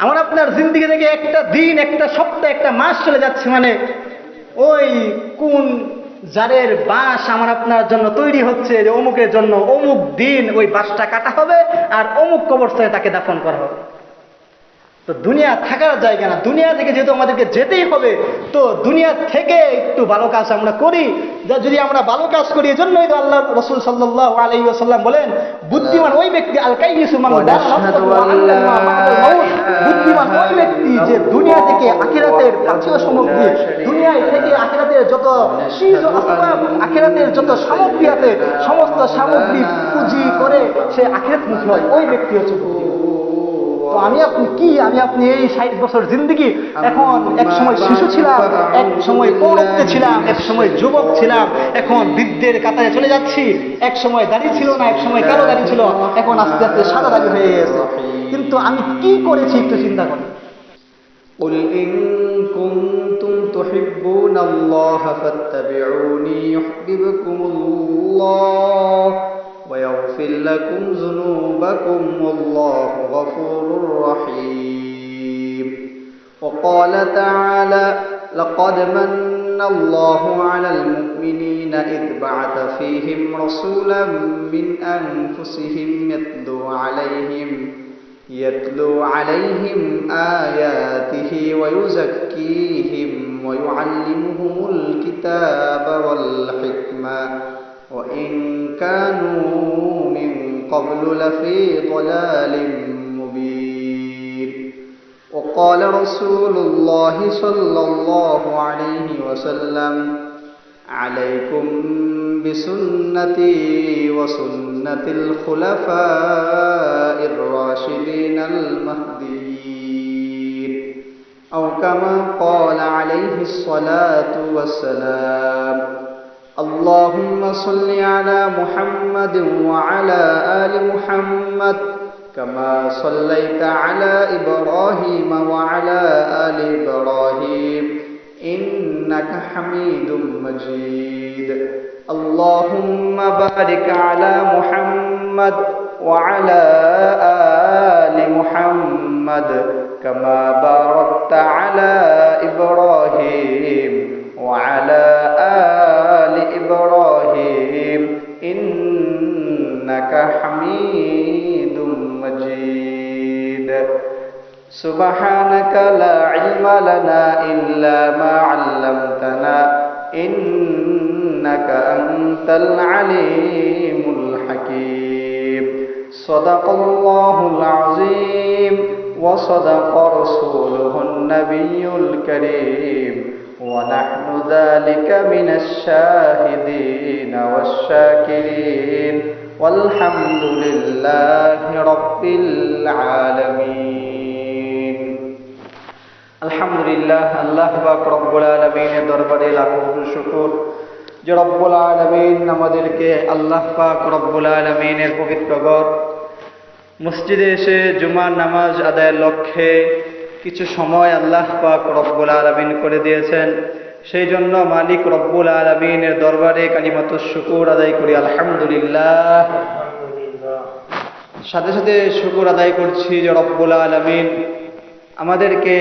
আমার আপনার জিন্দিগি থেকে একটা দিন, একটা সপ্তাহ, একটা মাস চলে যাচ্ছে, মানে ওই কোন জারের বাঁশ আমার আপনার জন্য তৈরি হচ্ছে যে অমুকের জন্য অমুক দিন ওই বাঁশটা কাটা হবে আর অমুক কবরস্থানে তাকে দাফন করা হবে। তো দুনিয়া থাকার জায়গা না, দুনিয়া থেকে যেহেতু আমাদেরকে যেতেই হবে, তো দুনিয়া থেকে একটু ভালো কাজ আমরা করি। যা যদি আমরা ভালো কাজ করি, এজন্যই তো আল্লাহ রাসূল সাল্লাল্লাহু আলাইহি ওয়াসাল্লাম বলেন, বুদ্ধিমান ওই ব্যক্তি আল কাইয়িসু মান দারা নাফসাহু ওয়া আল্লামা বা'দাল মাউত। বুদ্ধিমান ওই ব্যক্তি যে দুনিয়া থেকে আখিরাতের পাথেয় সামগ্রী, দুনিয়ায় থেকে আখিরাতের যত চিজ আসবাব, আখিরাতের যত সামগ্রী আছে, সমস্ত সামগ্রী পুঁজি করে সে আখিরাতমুখী হয়, ওই ব্যক্তি হচ্ছে বুদ্ধিমান। তো আমি আপনি এই 60 বছর জিন্দেগি, এখন এক সময় শিশু ছিলাম, এক সময় পৌরত্বে ছিলাম, এক সময় যুবক ছিলাম, এখন বৃদ্ধের কাতারে চলে যাচ্ছি। এক সময় দাড়ি ছিল না, এক সময় কালো দাড়ি ছিল, এখন আস্তে আস্তে সাদা দাড়ি হয়ে গেছে। কিন্তু আমি কি করেছি একটু চিন্তা করেন। قل إن كنتم تحبون الله فاتبعوني يحببكم الله ويغفر لكم ذنوبكم والله غفور رحيم. وقال تعالى: لقد من الله على المؤمنين إذ بعث فيهم رسولا من أنفسهم يتلو عليهم آياته ويزكيهم ويعلمهم الكتاب والحكمة وإن كانوا من قبل لفي ضلال مبين. وقال رسول الله صلى الله عليه وسلم: عليكم بسنتي وسنة الخلفاء الراشدين المهديين، أو كما قال عليه الصلاة والسلام. اللهم صل على محمد وعلى آل محمد كما صليت على إبراهيم وعلى آل إبراهيم إنك حميد مجيد. اللهم بارك على محمد وعلى آل محمد كما باركت على إبراهيم وعلى آل إبراهيم إنك حميد مجيد. سبحانك لا علم لنا إلا ما علمتنا إنك أنت العليم الحكيم. صدق الله العظيم وصدق رسوله النبي الكريم ونحن ذلك من الشاهدين والشاكرين والحمد لله رب العالمين. আলহামদুলিল্লাহ, আল্লাহ পাক রব্বুল আলামিনের দরবারে লাখো শুকর যে রব্বুল আলামিন আমাদেরকে আল্লাহ পাক রব্বুল আলামিনের পবিত্র ঘর মসজিদে এসে জুমার নামাজ আদায়ের লক্ষ্যে কিছু সময় আল্লাহ পাক রব্বুল আলামিন করে দিয়েছেন। সেই জন্য মালিক রব্বুল আলামিনের দরবারে কালিমাতুশ শুকর আদায় করি আলহামদুলিল্লাহ। সাথে সাথে শুকর আদায় করছি যে রব্বুল আলামিন আমাদেরকে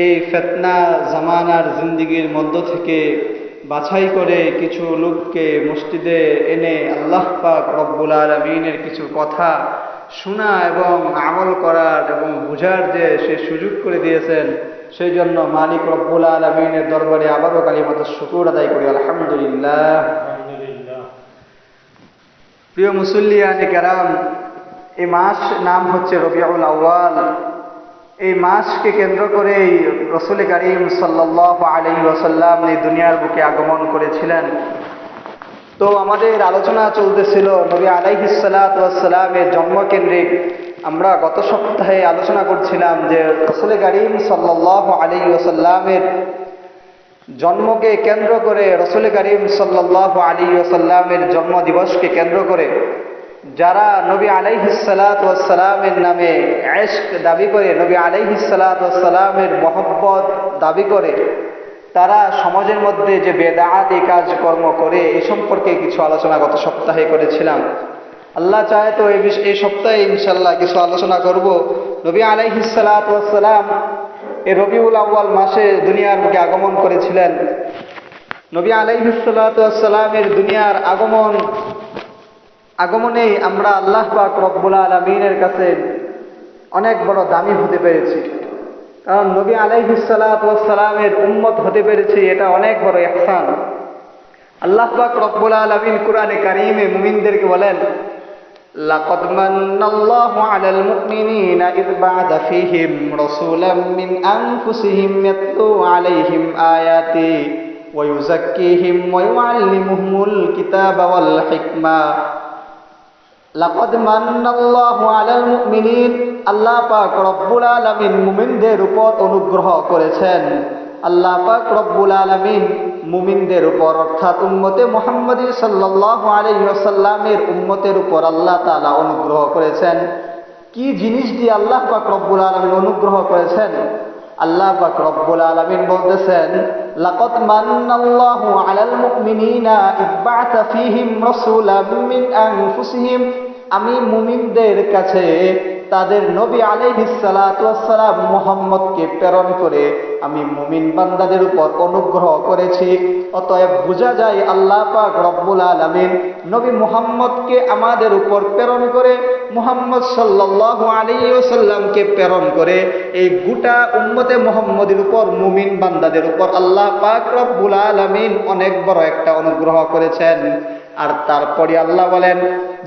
এই ফিতনা জামানার জিন্দেগির মধ্য থেকে বাছাই করে কিছু লোককে মসজিদে এনে আল্লাহ পাক রব্বুল আলামিনের কিছু কথা শোনা এবং আমল করার এবং বুঝার যে সে সুযোগ করে দিয়েছেন, সেই জন্য মালিক রব্বুল আলামিনের দরবারে আবারও কালিমাতুশ শুকর আদায় করি আলহামদুলিল্লাহ। প্রিয় মুসল্লিয়ানে কেরাম, এই মাস নাম হচ্ছে রবিউল আউয়াল। এই মাসকে কেন্দ্র করেই রাসূল করিম সাল্লাল্লাহু আলাইহি ওয়াসাল্লাম এই দুনিয়ার বুকে আগমন করেছিলেন। তো আমাদের আলোচনা চলতেছিল নবী আলাইহিস সালাতু ওয়াস সালামের জন্মকেন্দ্রিক। আমরা গত সপ্তাহে আলোচনা করছিলাম যে রাসূল করিম সাল্লাল্লাহু আলাইহি ওয়াসাল্লামের জন্মকে কেন্দ্র করে, রাসূল করিম সাল্লাল্লাহু আলাইহি ওয়াসাল্লামের জন্ম দিবসকে কেন্দ্র করে যারা নবী আলাইহিস সালাতু ওয়াস সালামের নামে ইশক দাবি করে, নবী আলাইহিস সালাতু ওয়াস সালামের মহব্বত দাবি করে, তারা সমাজের মধ্যে যে বেদাআতি কাজকর্ম করে এই সম্পর্কে কিছু আলোচনা গত সপ্তাহে করেছিলাম। আল্লাহ চায় তো এই সপ্তাহে ইনশাল্লাহ কিছু আলোচনা করব। নবী আলাইহিস সালাতু ওয়াস সালাম এই রবিউল আউয়াল মাসে দুনিয়ার বুকে আগমন করেছিলেন। নবী আলাইহিস সালাতু ওয়াস সালামের দুনিয়ার আগমনেই আমরা আল্লাহ পাক রব্বুল আলামিনের কাছে অনেক বড় দামি হতে পেরেছি। কারণ নবী আলাইহিস সালাতু ওয়াস সালামের উম্মত হতে পেরেছি, এটা অনেক বড় ইহসান। আল্লাহ পাক রব্বুল আলামিন কুরআনে কারীমে মুমিনদেরকে বলেন, লাকাদ মান্নাল্লাহু আলাল মুমিনিনা ইয বা'আথা ফীহিম রাসূলাম মিন আনফুসিহিম ইয়াতলু আলাইহিম আয়াতি ওয়া ইউযাক্কিহিম ওয়া ইউআল্লিমুহুমুল কিতাবা ওয়াল হিকমা। লাকাদ মান্নাল্লাহু আলাল মুমিনিন, আল্লাহ পাক রব্বুল আলামিন মুমিনদের উপর অনুগ্রহ করেছেন। আল্লাহ পাক রব্বুল আলামিন মুমিনদের উপর অর্থাৎ উম্মতে মুহাম্মদী সাল্লাল্লাহু আলাইহি ওয়াসাল্লামের উম্মতের উপর আল্লাহ তাআলা অনুগ্রহ করেছেন। কি জিনিস দিয়ে আল্লাহ পাক রব্বুল আলামিন অনুগ্রহ করেছেন? আল্লাহ পাক রব্বুল আলামিন বলতেছেন, লাকাদ মান্নাল্লাহু আলাল মুমিনিনা ইয বা'আথা ফীহিম রাসূলাম মিন আনফুসিহিম, আমি মুমিনদের কাছে তাদের নবী আলাইহিস সালাতু ওয়াস সালাম মুহাম্মদকে প্রেরণ করে আমি মুমিন বান্দাদের উপর অনুগ্রহ করেছি। অতএব বোঝা যায় আল্লাহ পাক রব্বুল আলামিন নবী মুহাম্মদকে আমাদের উপর প্রেরণ করে, মুহাম্মদ সাল্লাল্লাহু আলাইহি ওয়াসাল্লামকে প্রেরণ করে এই গোটা উম্মতে মুহাম্মদের উপর মুমিন বান্দাদের উপর আল্লাহ পাক রব্বুল আলামিন অনেক বড় একটা অনুগ্রহ করেছেন। আর তারপরে আল্লাহ বলেন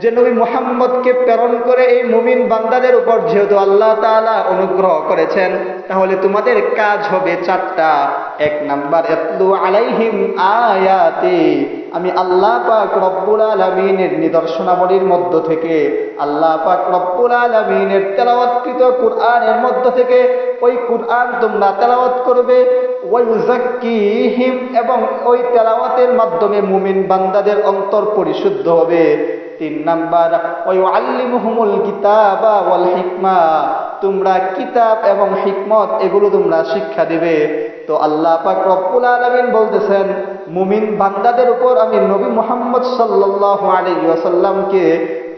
যে নবী মুহাম্মদকে প্রেরণ করে এই মুমিন বান্দাদের উপর যেহেতু আল্লাহ তাআলা অনুগ্রহ করেছেন, তাহলে তোমাদের কাজ হবে চারটা। এক নাম্বার, ইয়াতলু আলাইহিম আয়াতি, আমি আল্লাহ পাক রব্বুল আলামিনের নিদর্শনাবলীর মধ্য থেকে, আল্লাহ পাক রব্বুল আলামিনের তেলাওয়াতকৃত কুরআনের মধ্য থেকে ওই কুরআন তোমরা তেলাওয়াত করবে। ওয়া ইউযাক্কিহিম, এবং ওই তেলাওয়াতের মাধ্যমে মুমিন বান্দাদের অন্তর পরিশুদ্ধ হবে। তিন নাম্বার, ওয়া ইউআল্লিমুহুমুল কিতাবা ওয়াল হিকমা, তোমরা কিতাব এবং হিকমত এগুলো তোমরা শিক্ষা দিবে। তো আল্লাহ পাক রব্বুল আলামিন বলতেছেন, মুমিন বান্দাদের উপর আমি নবী মুহাম্মদ সাল্লাল্লাহু আলাইহি ওয়াসাল্লামকে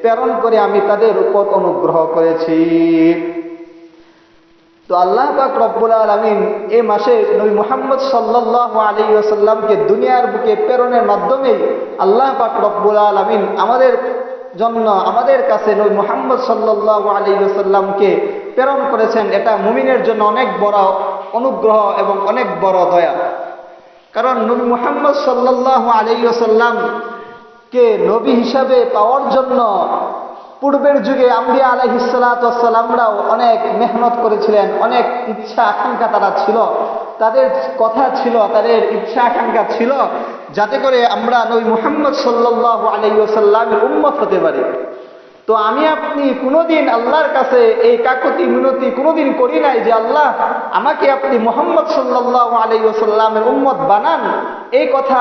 প্রেরণ করে আমি তাদের উপর অনুগ্রহ করেছি। তো আল্লাহ পাক রব্বুল আলামিন এই মাসে নবী মুহাম্মদ সাল্লাল্লাহু আলাইহি ওয়াসাল্লামকে দুনিয়ার বুকে প্রেরণের মাধ্যমে আল্লাহ পাক রব্বুল আলামিন আমাদের কাছে নবী মুহাম্মদ সাল্লাল্লাহু আলাইহি ওয়াসাল্লামকে প্রেরণ করেছেন। এটা মুমিনের জন্য অনেক বড় অনুগ্রহ এবং অনেক বড় দয়া। কারণ নবী মুহাম্মদ সাল্লাল্লাহু আলাইহি ওয়াসাল্লামকে নবী হিসাবে পাওয়ার জন্য পূর্বের যুগে আম্বিয়া আলাইহিস সালাতু ওয়াস সালামরাও অনেক মেহনত করেছিলেন, অনেক ইচ্ছা আকাঙ্ক্ষা তারা ছিল, তাদের কথা ছিল, তাদের ইচ্ছা আকাঙ্ক্ষা ছিল যাতে করে আমরা নবী মুহাম্মদ সাল্লাল্লাহু আলাইহি ওয়াসাল্লামের উম্মত হতে পারি। তো আমি আপনি কোনোদিন আল্লাহর কাছে এই কাকুতি মিনতি কোনোদিন করি নাই যে আল্লাহ আমাকে আপনি মুহাম্মদ সাল্লাল্লাহু আলাইহি ওয়াসাল্লামের উম্মত বানান। এই কথা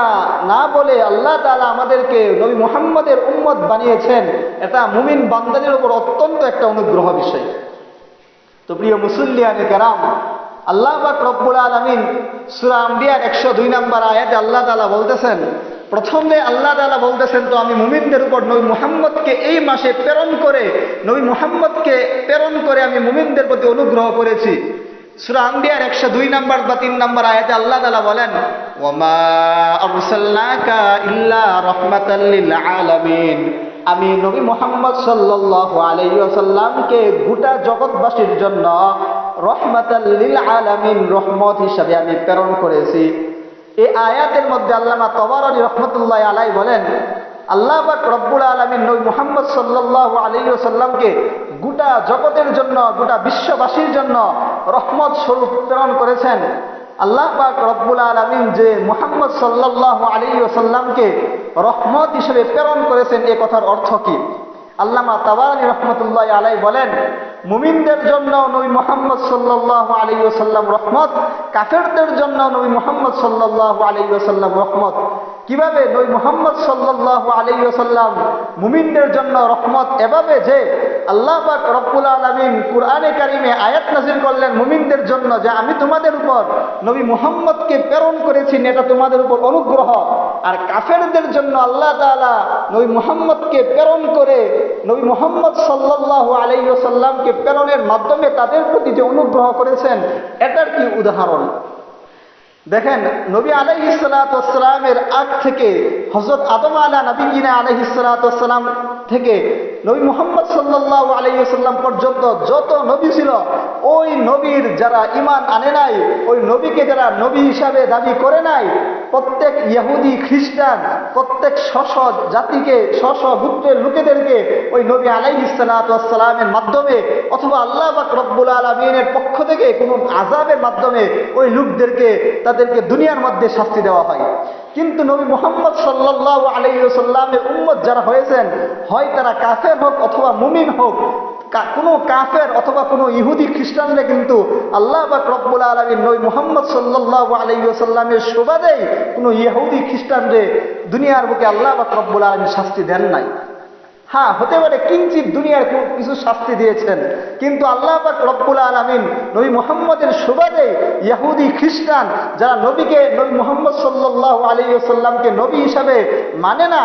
না বলে আল্লাহ তাআলা আমাদেরকে নবী মুহাম্মদের উম্মত বানিয়েছেন। এটা মুমিন বান্দাদের উপর অত্যন্ত একটা অনুগ্রহ বিষয়। তো প্রিয় মুসল্লিয়ানে কেরাম, আল্লাহ পাক রব্বুল আলামিন সূরা আম্বিয়ার 102 নম্বর আয়াতে আল্লাহ তাআলা বলতেছেন, প্রথমে আল্লাহ তাআলা বলতেছেন, তো আমি মুমিনদের উপর নবী মুহাম্মদকে এই মাসে প্রেরণ করে আমি মুমিনদের প্রতি অনুগ্রহ করেছি। সূরা আম্বিয়ার 102 নম্বর বা 3 নম্বর আয়াতে আল্লাহ তাআলা বলেন, ওয়ামা আরসালনাকা ইল্লা রাহমাতাল লিল আলামিন, আমি নবী মুহাম্মদ সাল্লাল্লাহু আলাইহি ওয়াসাল্লামকে গোটা জগৎবাসীর জন্য রহমাতাল লিল আলামিন, রহমত হিসাবে আমি প্রেরণ করেছি। এই আয়াতের মধ্যে আল্লামা তাবারানী রাহমাতুল্লাহি আলাইহি বলেন, আল্লাহ পাক রব্বুল আলামিন নবী মুহাম্মদ সাল্লাল্লাহু আলাইহি ওয়াসাল্লামকে গোটা জগতের জন্য, গোটা বিশ্ববাসীর জন্য রহমত স্বরূপ প্রেরণ করেছেন। আল্লাহ পাক রব্বুল আলামিন যে মুহাম্মদ সাল্লাল্লাহু আলাইহি ওয়াসাল্লামকে রহমত হিসেবে প্রেরণ করেছেন, এই কথার অর্থ কি? আল্লামা তাবারানী রাহমাতুল্লাহি আলাইহি বলেন, মুমিনদের জন্য নবী মুহাম্মদ সাল্লাল্লাহু আলাইহি ওয়াসাল্লাম রহমত, কাফেরদের জন্য নবী মুহাম্মদ সাল্লাল্লাহু আলাইহি ওয়াসাল্লাম রহমত। কিভাবে? নবী মুহাম্মদ সাল্লাল্লাহু আলাইহি ওয়াসাল্লাম মুমিনদের জন্য রহমত এভাবে যে আল্লাহ পাক রব্বুল আলামিন কুরআনে কারিমে আয়াত নাযিল করলেন মুমিনদের জন্য যে আমি তোমাদের উপর নবী মুহাম্মদকে প্রেরণ করেছি, এটা তোমাদের উপর অনুগ্রহ। আর কাফেরদের জন্য আল্লাহ তাআলা নবী মুহাম্মদকে প্রেরণ করে নবী মুহাম্মদ সাল্লাল্লাহু আলাইহি ওয়াসাল্লামকে প্রেরণের মাধ্যমে তাদের প্রতি যে অনুগ্রহ করেছেন, এটার কি উদাহরণ? দেখেন, নবী আলাইহিস সালাতু ওয়াস সালামের আগ থেকে হযরত আদম নবীনা আলাইহিস সালাতু ওয়াস সালাম থেকে নবী মুহাম্মদ সাল্লাল্লাহু আলাইহি ওয়াসাল্লাম পর্যন্ত যত নবী ছিল, ওই নবীর যারা ঈমান আনে নাই, ওই নবীকে যারা নবী হিসাবে দাবি করে নাই, প্রত্যেক ইহুদি খ্রিস্টান প্রত্যেক স্ব জাতিকে স্ব গোত্রের লোকেদেরকে ওই নবী আলাইহিস সালাতু ওয়াস সালামের মাধ্যমে অথবা আল্লাহ পাক রব্বুল আলামিনের পক্ষ থেকে কোনো আযাবের মাধ্যমে ওই লোকদেরকে তাদেরকে দুনিয়ার মধ্যে শাস্তি দেওয়া হয়। কিন্তু নবী মুহাম্মদ সাল্লাল্লাহু আলাইহি ওয়াসাল্লামের উম্মত যারা হয়েছেন, হয় তারা কাফের হোক অথবা মুমিন হোক, কোনো কাফের অথবা কোনো ইহুদি খ্রিস্টানরা কিন্তু আল্লাহ পাক রব্বুল আলামিন নবী মুহাম্মদ সাল্লাল্লাহু আলাইহি ওয়াসাল্লামের সুবাদেই কোনো ইহুদি খ্রিস্টানরে দুনিয়ার বুকে আল্লাহ পাক রব্বুল আলামিন শাস্তি দেন নাই। হ্যাঁ, হতে পারে কিঞ্চিত দুনিয়ার কিছু শাস্তি দিয়েছেন, কিন্তু আল্লাহ পাক রব্বুল আলামিন নবী মুহাম্মদের সুবাদে ইহুদি খ্রিস্টান যারা নবী মুহাম্মদ সাল্লাল্লাহু আলাইহি ওয়াসাল্লামকে নবী হিসাবে মানে না,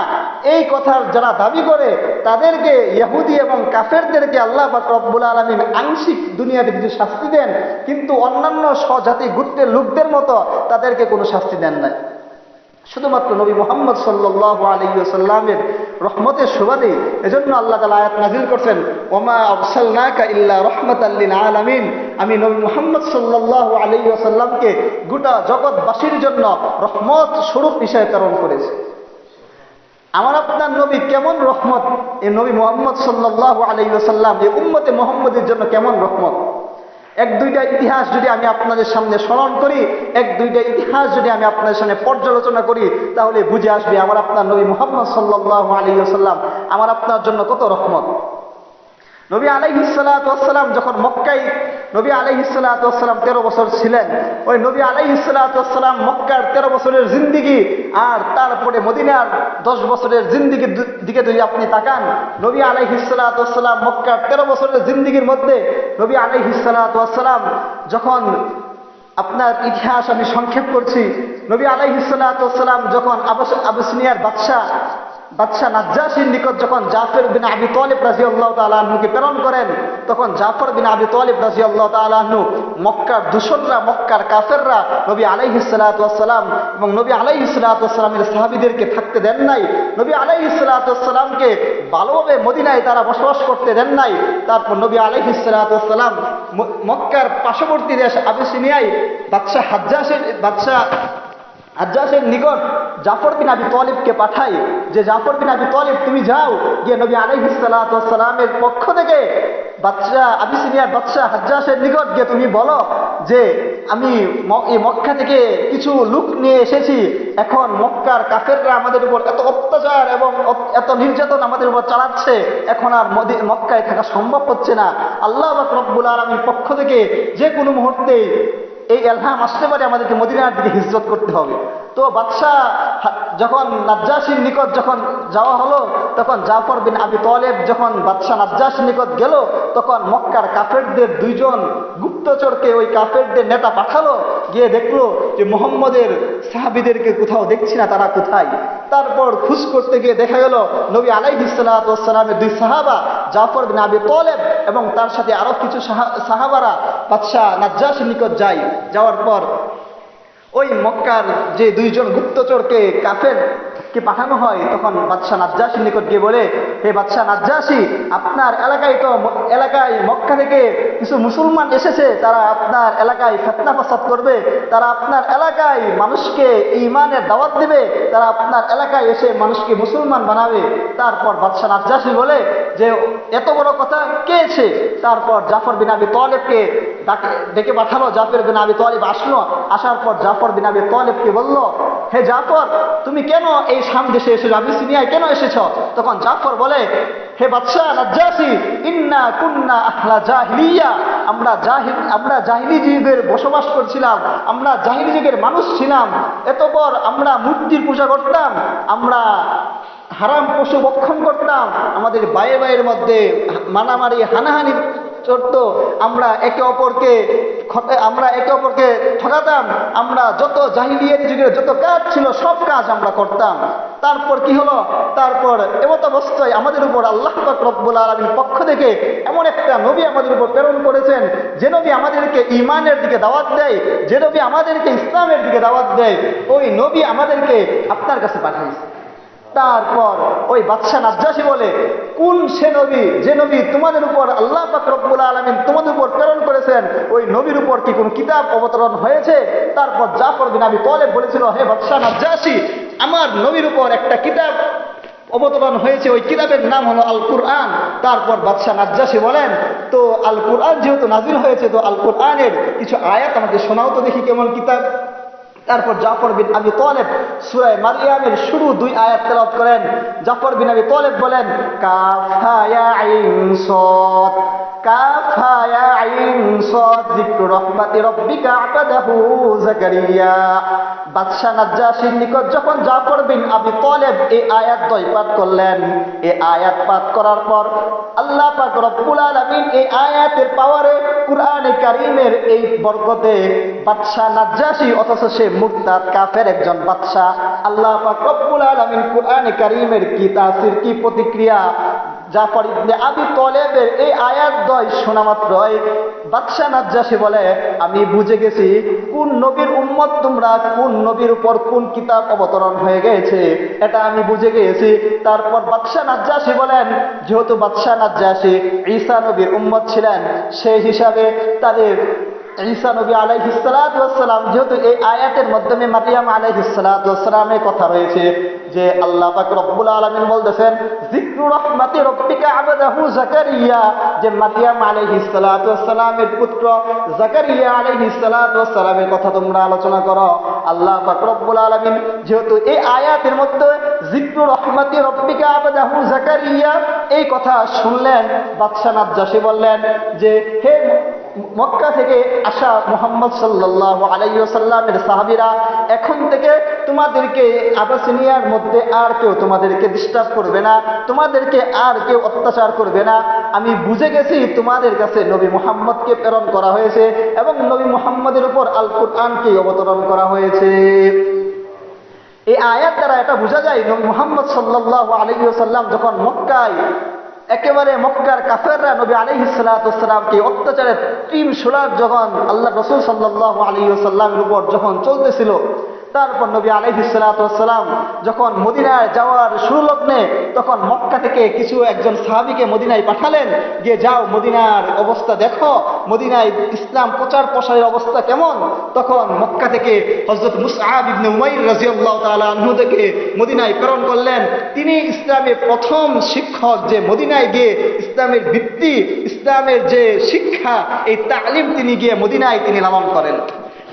এই কথার যারা দাবি করে, তাদেরকে ইহুদি এবং কাফেরদেরকে আল্লাহ পাক রব্বুল আলামিন আংশিক দুনিয়াতে কিছু শাস্তি দেন, কিন্তু অন্যান্য স্বজাতি গোত্রের লোকদের মতো তাদেরকে কোনো শাস্তি দেন নাই। শুধুমাত্র নবী মুহাম্মদ সাল্লাল্লাহু আলাইহি ওয়াসাল্লামের রহমতের সুবাদে এজন্য আল্লাহ তাআলা আয়াত নাযিল করছেন, ওমা আরসালনাকা ইল্লা রাহমাতাল লিল আলামিন। আমি নবী মুহাম্মদ সাল্লাল্লাহু আলাইহি ওয়াসাল্লামকে গোটা জগৎবাসীর জন্য রহমত স্বরূপ হিসেবে প্রেরণ করেছি। আমার আপনার নবী কেমন রহমত, এই নবী মুহাম্মদ সাল্লাল্লাহু আলাইহি ওয়াসাল্লাম এই উম্মতে মুহাম্মদের জন্য কেমন রহমত। এক দুইটা ইতিহাস যদি আমি আপনাদের সামনে স্মরণ করি, এক দুইটা ইতিহাস যদি আমি আপনাদের সামনে পর্যালোচনা করি, তাহলে বুঝে আসবে আমার আপনার নবী মুহাম্মদ সাল্লাল্লাহু আলাইহি ওয়াসাল্লাম আমার আপনার জন্য কত রহমত। নবী আলাইহিস সালাতু ওয়াস সালাম যখন মক্কায় নবী আলাইহিস সালাতু ওয়াস সালাম 13 বছর ছিলেন, ওই নবী আলাইহিস সালাতু ওয়াস সালাম মক্কার 13 বছরের জিন্দেগি আর তারপরে মদিনার 10 বছরের জিন্দেগির দিকে যদি আপনি তাকান, নবী আলাইহিস সালাতু ওয়াস সালাম মক্কার 13 বছরের জিন্দেগির মধ্যে নবী আলাইহিস সালাতু ওয়াস সালাম যখন, আপনার ইতিহাস আমি সংক্ষেপ করছি, নবী আলাইহিস সালাতু ওয়াস সালাম যখন আবিসিনিয়ার বাদশা নাজ্জাশীর নিকট যখন জাফর বিন আবি তালিব রাদিয়াল্লাহু তাআলা আনহুকে প্রেরণ করেন, তখন জাফর বিন আবি তালিব রাদিয়াল্লাহু তাআলা আনহু মক্কার দূষণরা, মক্কার কাফেররা নবী আলাইহিস সালাতু ওয়াস সালাম এবং নবী আলাইহিস সালাতু ওয়াস সালামের সাহাবীদেরকে থাকতে দেন নাই। নবী আলাইহিস সালাতু ওয়াস সালামকে ভালোভাবে মদিনায় তারা বসবাস করতে দেন নাই। তারপর নবী আলাইহিস সালাতু ওয়াস সালাম মক্কার পার্শ্ববর্তী দেশ আবিসিনিয়ায় বাদশা হাজ্জাজের নিকট জাফর বিন আবি তালিবকে পাঠাই, যে জাফর বিন আবি তালিব তুমি যাও, গিয়ে নবী আলাইহিস সালাতু ওয়াস সালামের পক্ষ থেকে আবিসিনিয়ার বাদশা হাজ্জাজের নিকট গিয়ে তুমি বলো যে আমি এই মক্কা থেকে কিছু লোক নিয়ে এসেছি, এখন মক্কার কাফেররা আমাদের উপর এত অত্যাচার এবং এত নির্যাতন আমাদের উপর চালাচ্ছে, এখন আর মক্কায় থাকা সম্ভব হচ্ছে না। আল্লাহ পাক রব্বুল আলামিনের পক্ষ থেকে যে কোনো মুহূর্তে এই এলহাম আসতে পারে আমাদেরকে মদিনার দিকে হিজরত করতে হবে। তো বাদশাহ যখন নাজ্জাশীর নিকট যখন যাওয়া হলো, তখন জাফর বিন আবি তালিব যখন বাদশাহ নাজ্জাশীর নিকট গেল, তখন মক্কার কাফেরদের 2 জন গুপ্তচরকে ওই কাফেরদের নেতা পাঠালো, গিয়ে দেখলো যে মুহাম্মদের সাহাবীদেরকে কোথাও দেখছি না, তারা কোথায়। তারপর খোঁজ করতে গিয়ে দেখা গেল নবী আলাইহিস সালাতু ওয়াস সালামের 2 সাহাবা জাফর বিন আবি তালিব এবং তার সাথে আরো কিছু সাহাবারা বাদশাহ নাজ্জাশীর নিকট যায়। যাওয়ার পর ওই মক্কার যে 2 জন গুপ্তচরকে কাফেরকে পাঠানো হয়, তখন বাদশাহ নাজ্জাশীর নিকট গিয়ে বলে, হে বাদশাহ নাজ্জাশী, আপনার এলাকায় মক্কা থেকে কিছু মুসলমান এসেছে, তারা আপনার এলাকায় ফিতনা ফাসাদ করবে, তারা আপনার এলাকায় মানুষকে ঈমানের দাওয়াত দেবে, তারা আপনার এলাকায় এসে মানুষকে মুসলমান বানাবে। তারপর বাদশাহ নাজ্জাশী বলে যে এত বড় কথা কে এসে? তারপর জাফর বিন আবি তালিবকে ডেকে পাঠালো। জাফর বিন আবি তালিব আসলো, আসার পর জাফর বিন আবি তালিবকে বলল, হে জাফর, তুমি কেন এই সামদেশে এসেছো, আবিসিনিয়ায় কেন এসেছো? তখন জাফর বলে, হে বাদশাহ নাজ্জাশী, ইন্না কুন্না আহলা জাহিলিয়া, আমরা জাহিলি যুগের বসবাস করছিলাম, আমরা জাহিলি যুগের মানুষ ছিলাম, এতপর আমরা মূর্তির পূজা করতাম, আমরা হারাম পশু ভক্ষণ করতাম, আমাদের ভাইয়ের মধ্যে মারামারি হানাহানি চলতো, আমরা একে অপরকে ঠকাতাম, আমরা যত জাহিলিয়াত যুগের যত কাজ ছিল সব কাজ আমরা করতাম। তারপর কি হলো? তারপর এমত অবস্থায় আমাদের উপর আল্লাহ পাক রব্বুল আলামিন পক্ষ থেকে এমন একটা নবী আমাদের উপর প্রেরণ করেছেন, যে নবী আমাদেরকে ঈমানের দিকে দাওয়াত দেয়, যে নবী আমাদেরকে ইসলামের দিকে দাওয়াত দেয়, ওই নবী আমাদেরকে আপনার কাছে পাঠিয়েছে। তারপর ওই বাদশা নাজ্জাশী বলে, কোন সে নবী যে নবী তোমাদের উপর আল্লাহ পাক রব্বুল আলামিন তোমাদের উপর প্রেরণ করেছেন, ওই নবীর উপর কি কোনো কিতাব অবতরণ হয়েছে? তারপর জাফর বিন আবি তালেব বলেছিল, হে বাদশা নাজ্জাশী, আমার নবীর উপর একটা কিতাব অবতরণ হয়েছে, ওই কিতাবের নাম হলো আল কুরআন। তারপর বাদশা নাজ্জাশী বলেন, তো আল কুরআন যেহেতু নাজিল হয়েছে, তো আল কুরআনের কিছু আয়াত আমাকে শোনাও তো দেখি কেমন কিতাব। তারপর জাফর বিন আবি তালেব সূরা মারইয়ামের শুরু 2 আয়াত তেলাওয়াত করেন। জাফর বিন আবি তালেব বলেন, কাফ হা ইয়া আইন সাদ, কাফ হা ইয়া আইন সাদ, যিকরু রাহমাতি রাব্বিকা আবাদাহু যাকারিয়া। বাদশা নাজ্জাশীর নিকট যখন জাফর বিন আবি তালেব এই আয়াত 2 পাঠ করলেন, এই আয়াত পাঠ করার পর আল্লাহ পাক রব্বুল আলামিন এই আয়াতের পাওয়ারে, কুরআনে কারীমের এই বরকতে বাদশা নাজ্জাশী, অথচ সে মুরতাদ কাফের একজন বাদশা, আল্লাহ পাক রব্বুল আলামিন কুরআনে কারীমের কি তাসির, কি প্রতিক্রিয়া, জাফর ইবনে আবি তালেবের এই আয়াত 2 শোনা মাত্রই বাদশা নাজ্জাশী বলে, আমি বুঝে গেছি কোন নবীর উম্মত তোমরা, কোন নবীর উপর কোন কিতাব অবতরণ হয়ে গেছে, এটা আমি বুঝে গেছি। তারপর বাদশা নাজ্জাশী বলেন, যেহেতু বাদশা নাজ্জাশী ঈসা নবীর উম্মত ছিলেন, সেই হিসাবে তাদের ঈসা নবী আলাইহিস সালাতু ওয়াস সালাম, যেহেতু এই আয়াতের মাধ্যমে মারইয়াম আলাইহিস সালাতু ওয়াস সালামের কথা রয়েছে, যে আল্লাহ পাক রব্বুল আলামিন বলতেছেন, যিকরু রাহমাতি রাব্বিকা আবাদাহু যাকারিয়া, যে মারইয়াম আলাইহিস সালাতু ওয়াস সালামের পুত্র যাকারিয়া আলাইহিস সালাতু ওয়াস সালামের কথা তোমরা আলোচনা করো। আল্লাহ পাক রব্বুল আলামিন যেহেতু এই আয়াতের মধ্যে যিকরু রাহমাতি রাব্বিকা আবাদাহু যাকারিয়া এই কথা শুনলেন, বাদশা নাজ্জাশী বললেন যে, হে মক্কা থেকে আসা মুহাম্মদ সাল্লাল্লাহু আলাইহি ওয়াসাল্লামের সাহাবীরা, এখন থেকে তোমাদেরকে আবাসিনিয়ার মধ্যে আর কেউ তোমাদেরকে ডিস্টার্ব করবে না, তোমাদেরকে আর কেউ অত্যাচার করবে না। আমি বুঝে গেছি তোমাদের কাছে নবী মুহাম্মদকে প্রেরণ করা হয়েছে এবং নবী মুহাম্মদের উপর আল কুরআনকে অবতরণ করা হয়েছে। এই আয়াত দ্বারা এটা বোঝা যায়, নবী মুহাম্মদ সাল্লাল্লাহু আলাইহি ওয়াসাল্লাম যখন মক্কায়, একেবারে মক্কার কাফেররা নবী আলাইহিস সালাতু ওয়াস সালামকে অত্যাচারের তীর শোলার যখন আল্লাহ রাসূল সাল্লাল্লাহু আলাইহি ওয়াসাল্লামের উপর যখন চলতেছিল, তারপর নবী আলাইহিস সালাতু ওয়াস সালাম যখন মদিনায় যাওয়ার শুরু লগ্নে, তখন মক্কা থেকে কিছু একজন সাহাবীকে মদিনায় পাঠালেন, গিয়ে যাও মদিনার অবস্থা দেখো, মদিনায় ইসলাম প্রচার প্রসারের অবস্থা কেমন। তখন মক্কা থেকে হযরত মুসআব ইবনে উমাইর রাদিয়াল্লাহু তাআলা আনহু থেকে মদিনায় প্রেরণ করলেন। তিনি ইসলামের প্রথম শিক্ষক, যে মদিনায় গিয়ে ইসলামের ভিত্তি, ইসলামের যে শিক্ষা, এই তালিম তিনি গিয়ে মদিনায় তিনি লালন করেন।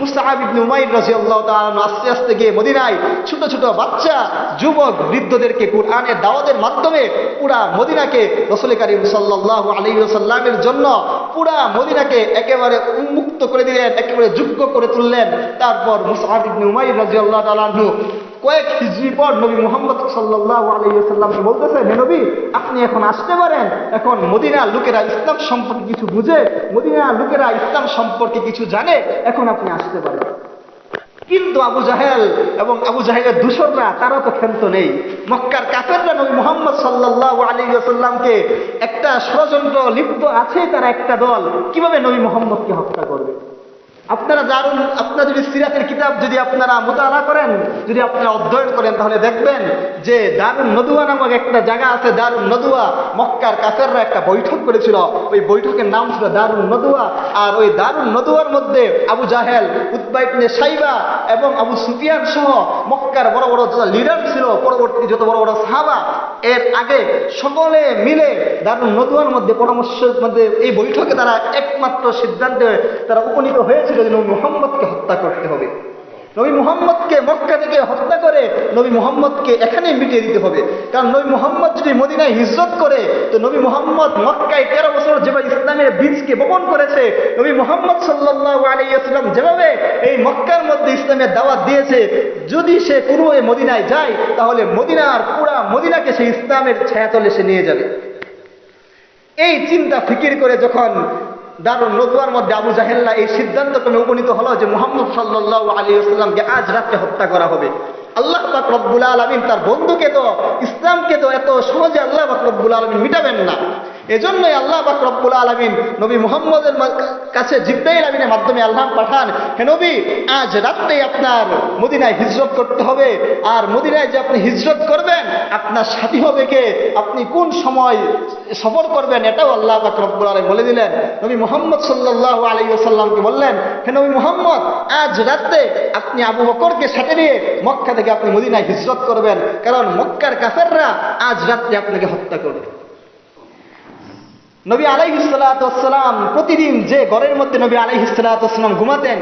মুসআব ইবনে উমাইর রাদিয়াল্লাহু তাআলা আস্তে আস্তে গিয়ে মদিনায় ছোট ছোট বাচ্চা, যুবক, বৃদ্ধদেরকে কুরআনের দাওয়াতের মাধ্যমে পুরা মদিনাকে রাসূল করিম সাল্লাল্লাহু আলাইহি ওয়াসাল্লামের জন্য পুরা মদিনাকে একেবারে উন্মুক্ত করে দিলেন, একেবারে যোগ্য করে তুললেন। তারপর মুসআব ইবনে উমাইর রাদিয়াল্লাহু তাআলা আনহু কয়েক হিজরি পর নবী মুহাম্মদ সাল্লাল্লাহু আলাইহি ওয়াসাল্লামকে বলতেছেন, হে নবী, আপনি এখন আসতে পারেন, এখন মদিনার লোকেরা ইসলাম সম্পর্কে কিছু বুঝে, মদিনার লোকেরা ইসলাম সম্পর্কে কিছু জানে, এখন আপনি আসতে পারেন। কিন্তু আবু জাহেল এবং আবু জাহেলের দূষণরা, তারা তো ক্ষান্ত নেই। মক্কার কাফেররা নবী মুহাম্মদ সাল্লাল্লাহু আলাইহি ওয়াসাল্লামকে একটা ষড়যন্ত্র লিপ্ত আছে, তারা একটা দল, কিভাবে নবী মুহাম্মদকে হত্যা করবে। আপনারা আপনারা যদি সিরাতের কিতাব যদি আপনারা মুতালা করেন, যদি আপনারা অধ্যয়ন করেন, তাহলে দেখবেন যে দারুন নদুয়া নামক একটা জায়গা আছে, দারুন নদুয়া। মক্কার কাফেররা একটা বৈঠক করেছিল, ওই বৈঠকের নাম ছিল দারুন নদুয়া। আর ওই দারুন নদুয়ার মধ্যে আবু জাহেল, উতবা ইবনে সাইবা এবং আবু সুফিয়ান সহ মক্কার বড় বড় যত লিডার ছিল, পরবর্তী যত বড় বড় সাহাবা, এর আগে সকলে মিলে দারুন নদুয়ার মধ্যে পরামর্শের মধ্যে এই বৈঠকে তারা একমাত্র সিদ্ধান্তে তারা উপনীত হয়েছিল যে নবী মুহাম্মদকে হত্যা করতে হবে। নবী মুহাম্মদকে মক্কা থেকে হত্যা করে নবী মুহাম্মদকে এখানে মিটিয়ে দিতে হবে। কারণ নবী মুহাম্মদ যদি মদিনায় হিজরত করে, তো নবী মুহাম্মদ মক্কায় 13 বছর যেভাবে ইসলামের বীজকে বপন করেছে, নবী মুহাম্মদ সাল্লাল্লাহু আলাইহি ওয়াসাল্লাম যেভাবে এই মক্কার মধ্যে ইসলামের দাওয়াত দিয়েছে, যদি সে পূর্বে মদিনায় যায়, তাহলে মদিনার পুরা মদিনাকে সে ইসলামের ছায়াতলে সে নিয়ে যাবে। এই চিন্তা ফিকির করে যখন দারুন নদওয়ার মধ্যে আবু জাহেল্লা এই সিদ্ধান্তক্রমে উপনীত হলো যে মুহাম্মদ সাল্লাল্লাহু আলাইহি ওয়াসাল্লামকে আজ রাতে হত্যা করা হবে, আল্লাহ পাক রব্বুল আলামিন তার বন্ধুকে তো, ইসলামকে তো এত সহজে আল্লাহ পাক রব্বুল আলামিন মিটাবেন না। এজন্যই আল্লাহ পাক রব্বুল আলামিন নবী মুহাম্মদের কাছে জিবরাইল আমিনের মাধ্যমে আল্লাহ পাঠান, হে নবী, আজ রাতেই আপনার মদিনায় হিজরত করতে হবে। আর মদিনায় যে আপনি হিজরত করবেন, আপনার সাথী হবে কে, আপনি কোন সময় সফর করবেন, এটাও আল্লাহ পাক রব্বুল আলামিন বলে দিলেন। নবী মুহাম্মদ সাল্লাল্লাহু আলাইহি ওয়াসাল্লামকে বললেন, হে নবী মুহাম্মদ, আজ রাতে আপনি আবু বকরকে সাথে নিয়ে মক্কা থেকে আপনি মদিনায় হিজরত করবেন, কারণ মক্কার কাফেররা আজ রাতে আপনাকে হত্যা করবে। নবী আলাইহিস সালাতু ওয়াস সালাম প্রতিদিন যে ঘরের মধ্যে নবী আলাইহিস সালাতু ওয়াস সালাম ঘুমাতেন,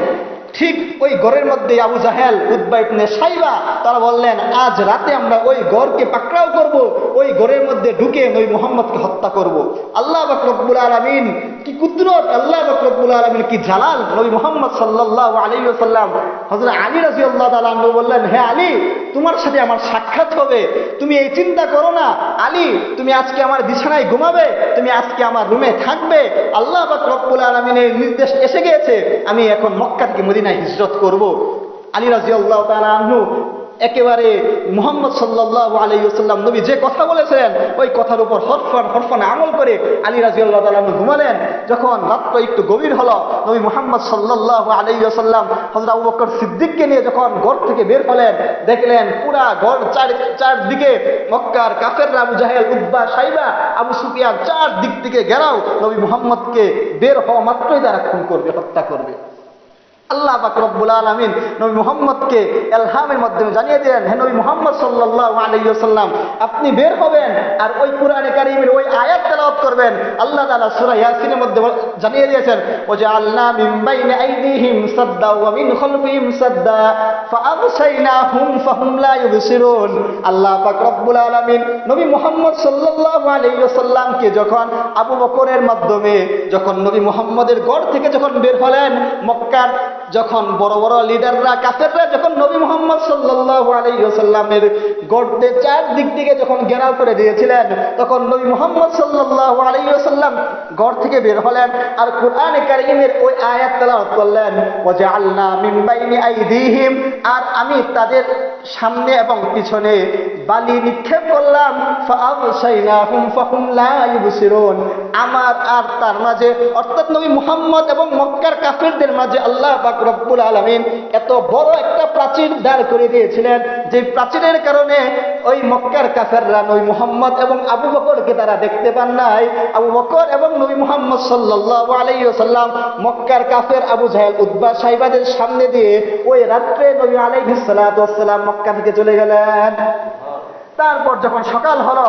ঠিক ওই ঘরের মধ্যে আবু জাহেল, উতবা ইবনে শাইবা, তারা বললেন, আজ রাতে আমরা ওই ঘরকে পাকড়াও করব, ওই ঘরের মধ্যে ঢুকে নবী মুহাম্মদকে হত্যা করব। আল্লাহ পাক রব্বুল আলামিন কি কুদরত, আল্লাহ পাক রব্বুল আলামিন কি জালাল। নবী মুহাম্মদ সাল্লাল্লাহু আলাইহি ওয়াসাল্লাম হযরত আলী রাদিয়াল্লাহু তাআলা আনহু বললেন, হে আলী, তোমার সাথে আমার সাক্ষাৎ হবে, তুমি এই চিন্তা করো না। আলী, তুমি আজকে আমার বিছানায় ঘুমাবে, তুমি আজকে আমার রুমে থাকবে। আল্লাহ পাক রব্বুল আলামিনের নির্দেশ এসে গিয়েছে, আমি এখন মক্কা থেকে মদিনায় হিজরত করব। আলী রাদিয়াল্লাহু তাআলা আনহু একেবারে মুহাম্মদ সাল্লাল্লাহু আলাইহি ওয়াসাল্লাম নবী যে কথা বলেছিলেন, ওই কথার উপর হরফান আমল করে আলী রাদিয়াল্লাহু তাআলা আনহু ঘুমালেন। যখন রাতটা একটু গভীর হলো, নবী মুহাম্মদ সাল্লাল্লাহু আলাইহি ওয়াসাল্লাম হযরত আবু বকর সিদ্দিককে নিয়ে যখন ঘর থেকে বের হলেন, দেখলেন পুরা ঘর চারদিকে মক্কার কাফেররা, আবু জাহেল, উতবা, শাইবা, আবু সুফিয়ান চারদিক থেকে ঘেরাও। নবী মুহাম্মদকে বের হওয়া মাত্রই তারা খুন করবে, হত্যা করবে। আল্লাহ পাক রব্বুল আলামিন নবী মুহাম্মদকে ইলহামের মাধ্যমে জানিয়ে দিলেন, হে নবী মুহাম্মদ সাল্লাল্লাহু আলাইহি ওয়াসাল্লাম, আপনি বের হবেন আর ওই কুরআনে কারীমের ওই আয়াত তেলাওয়াত করবেন। আল্লাহ তাআলা সূরা ইয়াসিনের মধ্যে জানিয়ে দিয়েছেন, ওয়াজআলনা মিন বাইনি আইদিহিম সাদ্দা ওয়া মিন খালফিহিম সাদ্দা ফাআবসাইনাহুম ফাহুম লা ইউবসিরুন। আল্লাহ পাক রব্বুল আলামিন নবী মুহাম্মদ সাল্লাল্লাহু আলাইহি ওয়াসাল্লামকে যখন আবু বকরের মাধ্যমে যখন নবী মুহাম্মদের ঘর থেকে যখন বের হলেন, মক্কার যখন বড় বড় লিডাররা, কাফেররা যখন নবী মুহাম্মদ সাল্লাল্লাহু আলাইহি ওয়াসাল্লামের গড়তে চারদিক থেকে যখন ঘেরাও করে দিয়েছিলেন, তখন নবী মুহাম্মদ সাল্লাল্লাহু আলাইহি ওয়াসাল্লাম ঘর থেকে বের হলেন আর কুরআনে কারীমের ওই আয়াত তেলাওয়াত করলেন, ওয়াজআলনা মিন বাইনি আইদিহিম, আর আমি তাদের সামনে এবং পিছনে বালি নিক্ষেপ করলাম, ফাআবসাইনাহুম ফাহুম লা ইউবসিরুন। আমার আর তার মাঝে, অর্থাৎ নবী মুহাম্মদ এবং মক্কার কাফেরদের মাঝে আল্লাহ পাক রব্বুল আলামিন এত বড় একটা প্রাচীর দাঁড় করে দিয়েছিলেন, যে প্রাচীরের কারণে ওই মক্কার কাফেররা নবী মুহাম্মদ এবং আবু বকরকে তারা দেখতে পান নাই। আবু বকর এবং নবী মুহাম্মদ সাল্লাল্লাহু আলাইহি ওয়াসাল্লাম মক্কার কাফের আবু জাহেল, উতবা, শাইবাদের সামনে দিয়ে ওই রাত্রে নবী আলাইহিস সালাতু ওয়াস সালাম মক্কা থেকে চলে গেলেন। তারপর যখন সকাল হলো,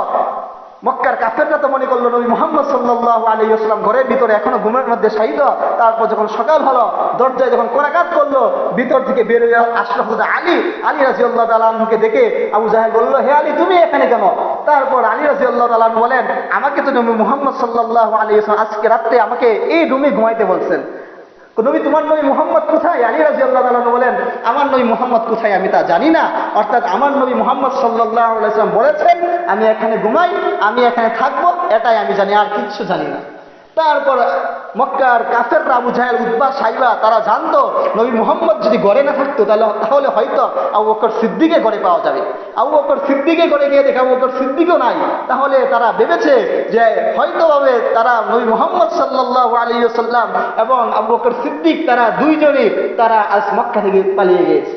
মক্কার কাফেররা তো মনে করলো নবী মুহাম্মদ সাল্লাল্লাহু আলাইহি ওয়াসাল্লাম ঘরের ভিতরে এখনো ঘুমের মধ্যে শায়িত। তারপর যখন সকাল হলো, দরজায় যখন করাঘাত করলো, ভিতর থেকে বের হয়ে আসলো হযরত আলী রাদিয়াল্লাহু তাআলা আনহুকে দেখে আবু জাহেল বলল, হে আলী, তুমি এখানে কেন? তারপর আলী রাদিয়াল্লাহু তাআলা আনহু বলেন, আমাকে তো নবী মুহাম্মদ সাল্লাল্লাহু আলাইহি ওয়াসাল্লাম আজকে রাতে আমাকে এই রুমে ঘুমাইতে বলছেন। নবী, তোমার নবী মুহাম্মদ কোথায়? আলী রাদিয়াল্লাহু তাআলা বলেন, আমার নবী মুহাম্মদ কোথায় আমি তা জানি না। অর্থাৎ আমার নবী মুহাম্মদ সাল্লাল্লাহু আলাইহি ওয়াসাল্লাম বলেছেন আমি এখানে ঘুমাই, আমি এখানে থাকবো, এটাই আমি জানি, আর কিচ্ছু জানি না। তারপর মক্কার কাফেররা, আবু জাহেল, উতবা, শাইবা, তারা জানতো নবী মুহাম্মদ যদি ঘরে না থাকতো তাহলে হয়তো আবু বকর সিদ্দিকের ঘরে পাওয়া যাবে। আবু বকর সিদ্দিকের ঘরে গিয়ে দেখে আবু বকর সিদ্দিকও নাই। তাহলে তারা ভেবেছে যে হয়তো ভাবে তারা নবী মুহাম্মদ সাল্লাল্লাহু আলাইহি ওয়াসাল্লাম এবং আবু বকর সিদ্দিক তারা দুইজনই তারা আজ মক্কা থেকে পালিয়ে গিয়েছে।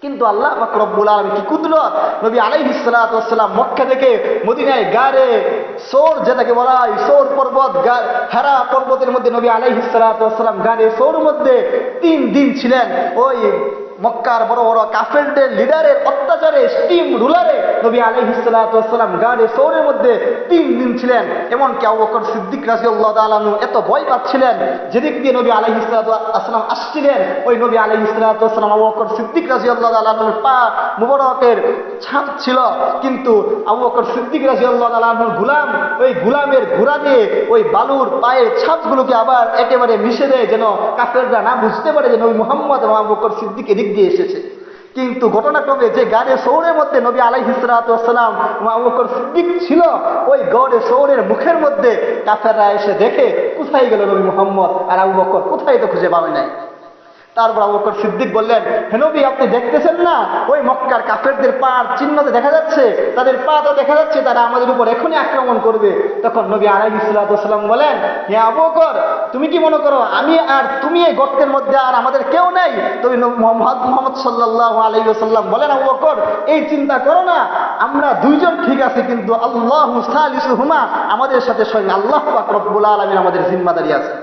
কিন্তু আল্লাহ পাক রব্বুল আলামিন কি কুদরত, নবী আলাইহিস সালাতু ওয়াস সালাম মক্কা থেকে মদিনায় গারে সৌর, যেটাকে বলা হয় সৌর পর্বত, হেরা পর্বতের মধ্যে নবী আলাইহিস সালাতু ওয়াস সালাম গারে সৌর মধ্যে 3 দিন ছিলেন। ওই মক্কার বড় বড় কাফেরদের লিডারের অত্যাচারে, স্টিম রুলারে নবী আলাইহিস সালাতু ওয়াস সালাম গাড়ে সৌরের মধ্যে 3 দিন ছিলেন। এমনকি আবু বকর সিদ্দিক রাদিয়াল্লাহু তাআলা আনহু এত ভয় পাচ্ছিলেন, যেদিক দিয়ে নবী আলাইহিস সালাতু ওয়াস সালাম আসছিলেন, ওই নবী আলাইহিস সালাতু ওয়াস সালাম আবু বকর সিদ্দিক রাদিয়াল্লাহু তাআলা আনহুর পা মুবারকের ছাপ ছিল, কিন্তু আবু বকর সিদ্দিক রাদিয়াল্লাহু তাআলা আনহুর গোলাম ওই গোলামের ঘোড়া দিয়ে ওই বালুর পায়ের ছাপগুলোকে আবার একেবারে মিশে দেয়, যেন কাফেররা না বুঝতে পারে যে নবী মুহাম্মদ এবং আবু বকর সিদ্দিক এদিক দিয়ে এসেছে। কিন্তু ঘটনাক্রমে যে গাড়ে সৌরের মধ্যে নবী আলাইহিস সালাতু ওয়াস সালাম আবু বকর সিদ্দিক ছিল, ওই গড়ে সৌরের মুখের মধ্যে কাফেররা এসে দেখে কোথায় গেল নবী মুহাম্মদ আর আবু বকর, কোথায় তো খুঁজে পাবে নাই। তারপর আবু বকর সিদ্দিক বললেন, হে নবী, আপনি দেখতেছেন না ওই মক্কার কাফেরদের পার চিহ্নতে দেখা যাচ্ছে, তাদের পা তো দেখা যাচ্ছে, তারা আমাদের উপর এখনই আক্রমণ করবে। তখন নবী আলাইহিস সালাতু ওয়াস সালাম বলেন, হে আবু বকর, তুমি কি মনে করো আমি আর তুমি এই গর্তের মধ্যে আর আমাদের কেউ নেই? তবে মুহাম্মদ সাল্লাল্লাহু আলাইহি ওয়াসাল্লাম বলেন, আবু বকর, এই চিন্তা করো না, আমরা দুইজন ঠিক আছে, কিন্তু আল্লাহু সালিসুহুমা, আমাদের সাথে স্বয়ং আল্লাহ পাক রব্বুল আলামিন আমাদের জিম্মাদারি আছে।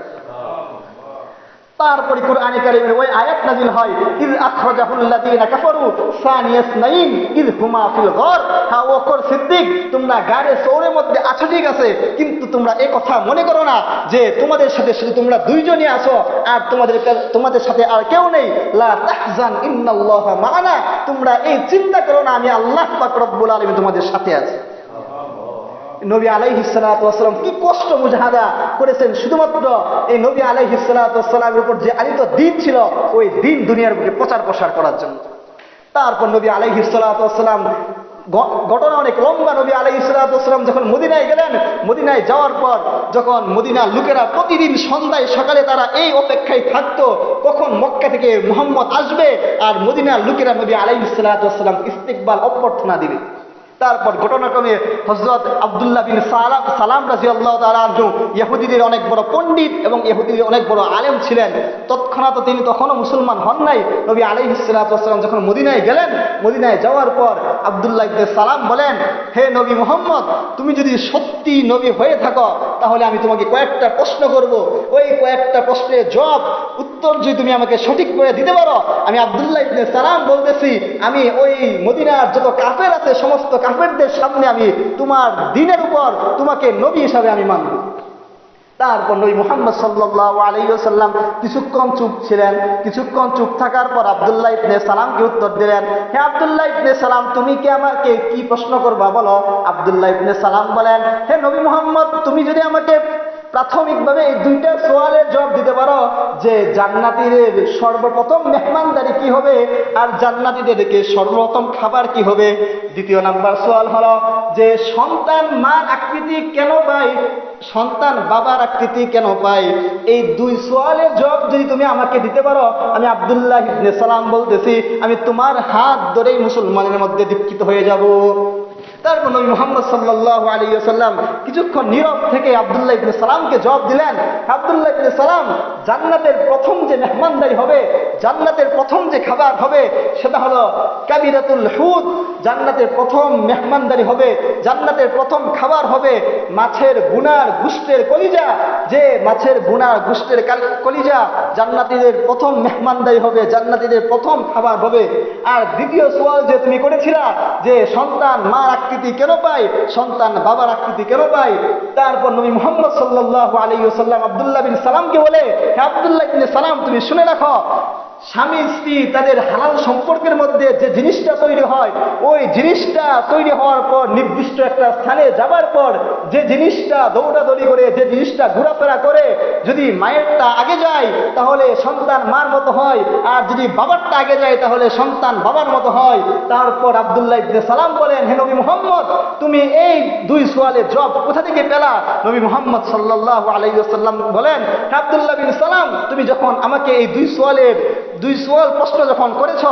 তারপরে কুরআনে কারীমের ওই আয়াত নাযিল হয়, ইয আখরাজাহুল্লাযীনা কাফারু সানিয়াসনাইন ইয হুমা ফিল গর। হ্যাঁ আবু বকর সিদ্দিক, তোমরা গাড়ে সৌরের মধ্যে আছো ঠিক আছে, কিন্তু তোমরা এই কথা মনে করো না যে তোমাদের সাথে শুধু তোমরা দুইজনই আছো আর তোমাদের সাথে আর কেউ নেই। লা তাহজান ইন্নাল্লাহা মা'ানা, তোমরা এই চিন্তা করো না, আমি আল্লাহ পাক রব্বুল আলামিন তোমাদের সাথে আছি। নবী আলাইহিস সালাতু ওয়াস সালাম কি কষ্ট মুজাহাদা করেছেন শুধুমাত্র এই নবী আলাইহিস সালাতু ওয়াস সালামের উপর যে আনিত দ্বীন ছিল, ওই দ্বীন দুনিয়ার বুকে প্রচার প্রসার করার জন্য। তারপর নবী আলাইহিস সালাতু ওয়াস সালাম, ঘটনা অনেক লম্বা, নবী আলাইহিস সালাতু ওয়াস সালাম যখন মদিনায় গেলেন, মদিনায় যাওয়ার পর যখন মদিনার লোকেরা প্রতিদিন সন্ধ্যায় সকালে তারা এই অপেক্ষায় থাকতো কখন মক্কা থেকে মুহাম্মদ আসবে আর মদিনার লোকেরা নবী আলাইহিস সালাতু ওয়াস সালাম ইস্তিকবাল অভ্যর্থনা দিবে। তারপর ঘটনাক্রমে হযরত আব্দুল্লাহ বিন সালাম রাদিয়াল্লাহু তাআলা আনহু ইহুদিদের অনেক বড় পণ্ডিত এবং ইহুদিদের অনেক বড় আলেম ছিলেন। তৎক্ষণাৎ তিনি তখনও মুসলমান হন নাই। নবী আলাইহিস সালাতু ওয়াস সালাম যখন মদিনায় গেলেন, মদিনায় যাওয়ার পর আব্দুল্লাহ ইবনে সালাম বলেন, হে নবী মুহাম্মদ, তুমি যদি সত্যি নবী হয়ে থাকো তাহলে আমি তোমাকে কয়েকটা প্রশ্ন করব, ওই কয়েকটা প্রশ্নের জবাব উত্তর যদি তুমি আমাকে সঠিক করে দিতে পারো, আমি আব্দুল্লাহ ইবনে সালাম বলতেছি, আমি ওই মদিনার যত কাফের আছে সমস্ত কাফেরদের সামনে আমি তোমার দ্বীনের উপর তোমাকে নবী হিসাবে আমি মানব। তারপর নবী মুহাম্মদ সাল্লাল্লাহু আলাইহি ওয়াসাল্লাম কিছুক্ষণ চুপ ছিলেন। কিছুক্ষণ চুপ থাকার পর আব্দুল্লাহ ইবনে সালামকে উত্তর দিলেন, হে আব্দুল্লাহ ইবনে সালাম, তুমি কি আমাকে কি প্রশ্ন করবা বলো? আব্দুল্লাহ ইবনে সালাম বলেন, হে নবী মুহাম্মদ, তুমি যদি আমাকে প্রাথমিকভাবে এই দুইটা সওয়ালের জবাব দিতে পারো যে জান্নাতীদের সর্বপ্রথম মেহমানদারি কি হবে আর জান্নাতীদেরকে সর্বপ্রথম খাবার কি হবে। দ্বিতীয় নাম্বার সওয়াল হলো যে সন্তান মার আকৃতি কেন পায়, সন্তান বাবার আকৃতি কেন পায়। এই দুই সওয়ালের জবাব যদি তুমি আমাকে দিতে পারো, আমি আব্দুল্লাহ ইবনে সালাম বলতেছি, আমি তোমার হাত ধরেই মুসলমানের মধ্যে দীক্ষিত হয়ে যাব। তারপর নবী মুহাম্মদ সাল্লাল্লাহু আলাইহি ওয়াসাল্লাম কিছুক্ষণ নীরব থেকে আব্দুল্লাহ ইবনে সালামকে জবাব দিলেন, আব্দুল্লাহ ইবনে সালাম, জান্নাতের প্রথম যে মেহমানদারি হবে, জান্নাতের প্রথম যে খাবার হবে সেটা হলো কাবিরাতুল হুদ। জান্নাতের প্রথম মেহমানদারি হবে, জান্নাতের প্রথম খাবার হবে মাছের বুনার গোশতের কলিজা। যে মাছের বুনার গোশতের কলিজা জান্নাতীদের প্রথম মেহমানদারি হবে, জান্নাতীদের প্রথম খাবার হবে। আর দ্বিতীয় সওয়াল যে তুমি করেছিলা যে সন্তান মার আকৃতি কেন পায়, সন্তান বাবার আকৃতি কেন পায়, তারপর নবী মুহাম্মদ সাল্লাল্লাহু আলাইহি ওয়াসাল্লাম আব্দুল্লাহ বিন সালামকে বলে, হে আব্দুল্লাহ বিন সালাম, তুমি শুনে রাখো, স্বামী স্ত্রী তাদের হালাল সম্পর্কের মধ্যে যে জিনিসটা তৈরি হয়, ওই জিনিসটা তৈরি হওয়ার পর নির্দিষ্ট একটা স্থানে যাবার পর যে জিনিসটা দৌড়াদৌড়ি করে, যে জিনিসটা ঘোরাফেরা করে, যদি মায়েরটা আগে যায় তাহলে সন্তান মার মতো হয়, আর যদি বাবারটা আগে যায় তাহলে সন্তান বাবার মতো হয়। তারপর আব্দুল্লাহ ইবনে সালাম বলেন, হে নবী মুহাম্মদ, তুমি এই দুই সওয়ালের জবাব কোথা থেকে পেলা? নবী মুহাম্মদ সাল্লাল্লাহু আলাইহি ওয়াসাল্লাম বলেন, হে আব্দুল্লাহ বিন সালাম, তুমি যখন আমাকে এই দুই সওয়াল প্রশ্ন যখন করেছ,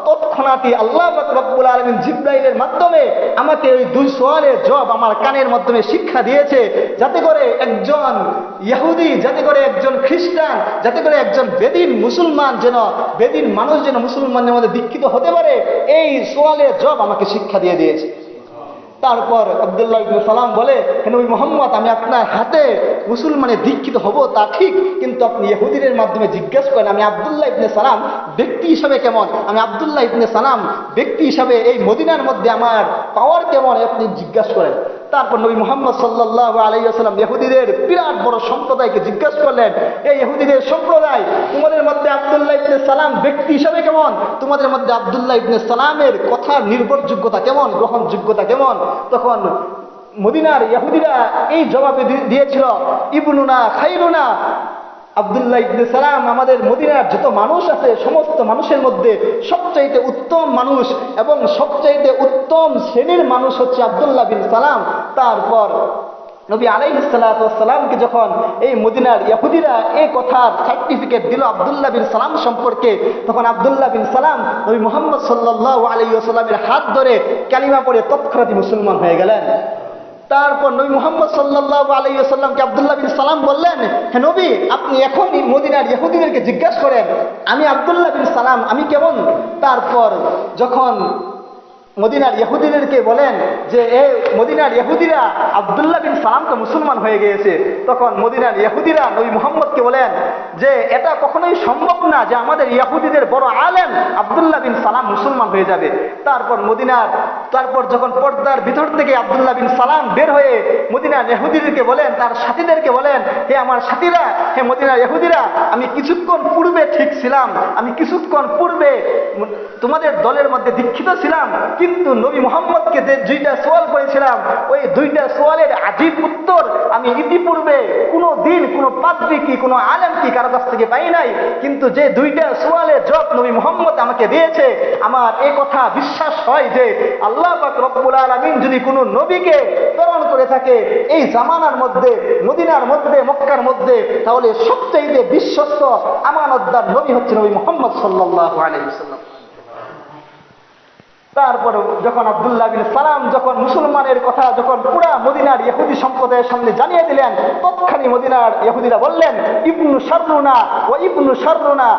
তৎক্ষণাৎই আল্লাহ পাক রব্বুল আলামিন জিবরাইলের মাধ্যমে আমাকে এই দুই সওয়ালের জবাব আমার কানের মাধ্যমে শিক্ষা দিয়েছে, যাতে করে একজন ইহুদি, যাতে করে একজন খ্রিস্টান, যাতে করে একজন বেদিন মুসলমান যেন, বেদিন মানুষ যেন মুসলমানের মধ্যে দীক্ষিত হতে পারে। এই সওয়ালের জবাব আমাকে শিক্ষা দিয়ে দিয়েছে। তারপর আব্দুল্লাহ ইবনে সালাম বলে, হে নবী মুহাম্মদ, আমি আপনার হাতে মুসলমানে দীক্ষিত হব তা ঠিক, কিন্তু আপনি ইহুদিদের মাধ্যমে জিজ্ঞাসা করেন আমি আব্দুল্লাহ ইবনে সালাম ব্যক্তি হিসাবে কেমন, আমি আব্দুল্লাহ ইবনে সালাম ব্যক্তি হিসাবে এই মদিনার মধ্যে আমার পাওয়ার কেমন, আপনি জিজ্ঞাসা করেন। তারপর নবী মুহাম্মদ সাল্লাল্লাহু আলাইহি ওয়াসাল্লাম ইহুদিদের বিরাট বড় সম্প্রদায়কে জিজ্ঞাসা করলেন, এই ইহুদিদের সম্প্রদায়, তোমাদের মধ্যে আব্দুল্লাহ ইবনে সালাম ব্যক্তি হিসাবে কেমন, তোমাদের মধ্যে আব্দুল্লাহ ইবনে সালামের কথার নির্ভরযোগ্যতা কেমন, গ্রহণযোগ্যতা কেমন? তখন মদিনার ইহুদিরা এই জবাবে দিয়েছিল, ইবনুনা খাইরুনা, আব্দুল্লাহ ইবনে সালাম আমাদের মদিনার যত মানুষ আছে সমস্ত মানুষের মধ্যে সবচাইতে উত্তম মানুষ এবং সবচাইতে উত্তম শ্রেণীর মানুষ হচ্ছে আব্দুল্লাহ বিন সালাম। তারপর নবী আলাইহিস সালাতু ওয়াস সালামকে যখন এই মদিনার ইহুদিরা এই কথার সার্টিফিকেট দিল আব্দুল্লাহ বিন সালাম সম্পর্কে, তখন আব্দুল্লাহ বিন সালাম নবী মুহাম্মদ সাল্লাল্লাহু আলাইহি ওয়াসাল্লামের হাত ধরে কালিমা পড়ে তৎক্ষণাৎ মুসলমান হয়ে গেলেন। তারপর নবী মুহাম্মদ সাল্লাল্লাহু আলাইহি ওয়াসাল্লামকে আব্দুল্লাহ বিন সালাম বললেন, হে নবী, আপনি এখনই মদিনার ইহুদিদেরকে জিজ্ঞাসা করেন আমি আব্দুল্লাহ বিন সালাম আমি কেমন। তারপর যখন মদিনার ইহুদিদেরকে বলেন যে এই মদিনার ইহুদিরা আব্দুল্লাহ বিন সালাম তো মুসলমান হয়ে গিয়েছে, তখন মদিনার ইহুদিরা নবী মুহাম্মদকে বলেন যে এটা কখনোই সম্ভব না যে আমাদের ইহুদিদের বড় আলেম আব্দুল্লাহ বিন সালাম মুসলমান হয়ে যাবে। তারপর যখন পর্দার ভিতর থেকে আব্দুল্লাহ বিন সালাম বের হয়ে মদিনার ইহুদিদেরকে বলেন, তার সাথীদেরকে বলেন, হে আমার সাথীরা, হে মদিনার ইহুদিরা, আমি কিছুক্ষণ পূর্বে ঠিক ছিলাম, আমি কিছুক্ষণ পূর্বে তোমাদের দলের মধ্যে দীক্ষিত ছিলাম, কিন্তু নবী মুহাম্মদকে যে দুইটা সওয়াল করেছিলাম ওই দুইটা সওয়ালের আজীব উত্তর আমি ইতিপূর্বে কোনো দিন কোনো পাদ্রী কি কোনো আলেম কি কারো কাছ থেকে পাই নাই, কিন্তু যে দুইটা সওয়ালের জবাব নবী মুহাম্মদ আমাকে দিয়েছে, আমার এই কথা বিশ্বাস হয় যে আল্লাহ পাক রব্বুল আলামিন যদি কোনো নবীকে প্রেরণ করে থাকে এই জামানার মধ্যে, মদিনার মধ্যে, মক্কার মধ্যে, তাহলে সবচেয়ে বিশ্বস্ত আমানতদার নবী হচ্ছে নবী মুহাম্মদ সাল্লাল্লাহু আলাইহি ওয়াসাল্লাম। তারপর যখন আব্দুল্লাহ বিন সালাম যখন মুসলমানের কথা যখন পুরা মদিনার ইহুদি সম্প্রদায়ের সামনে জানিয়ে দিলেন, তৎক্ষণাৎ মদিনার ইহুদিরা বললেন, ইবনু শাররুনা ও ইবনু শাররুনা,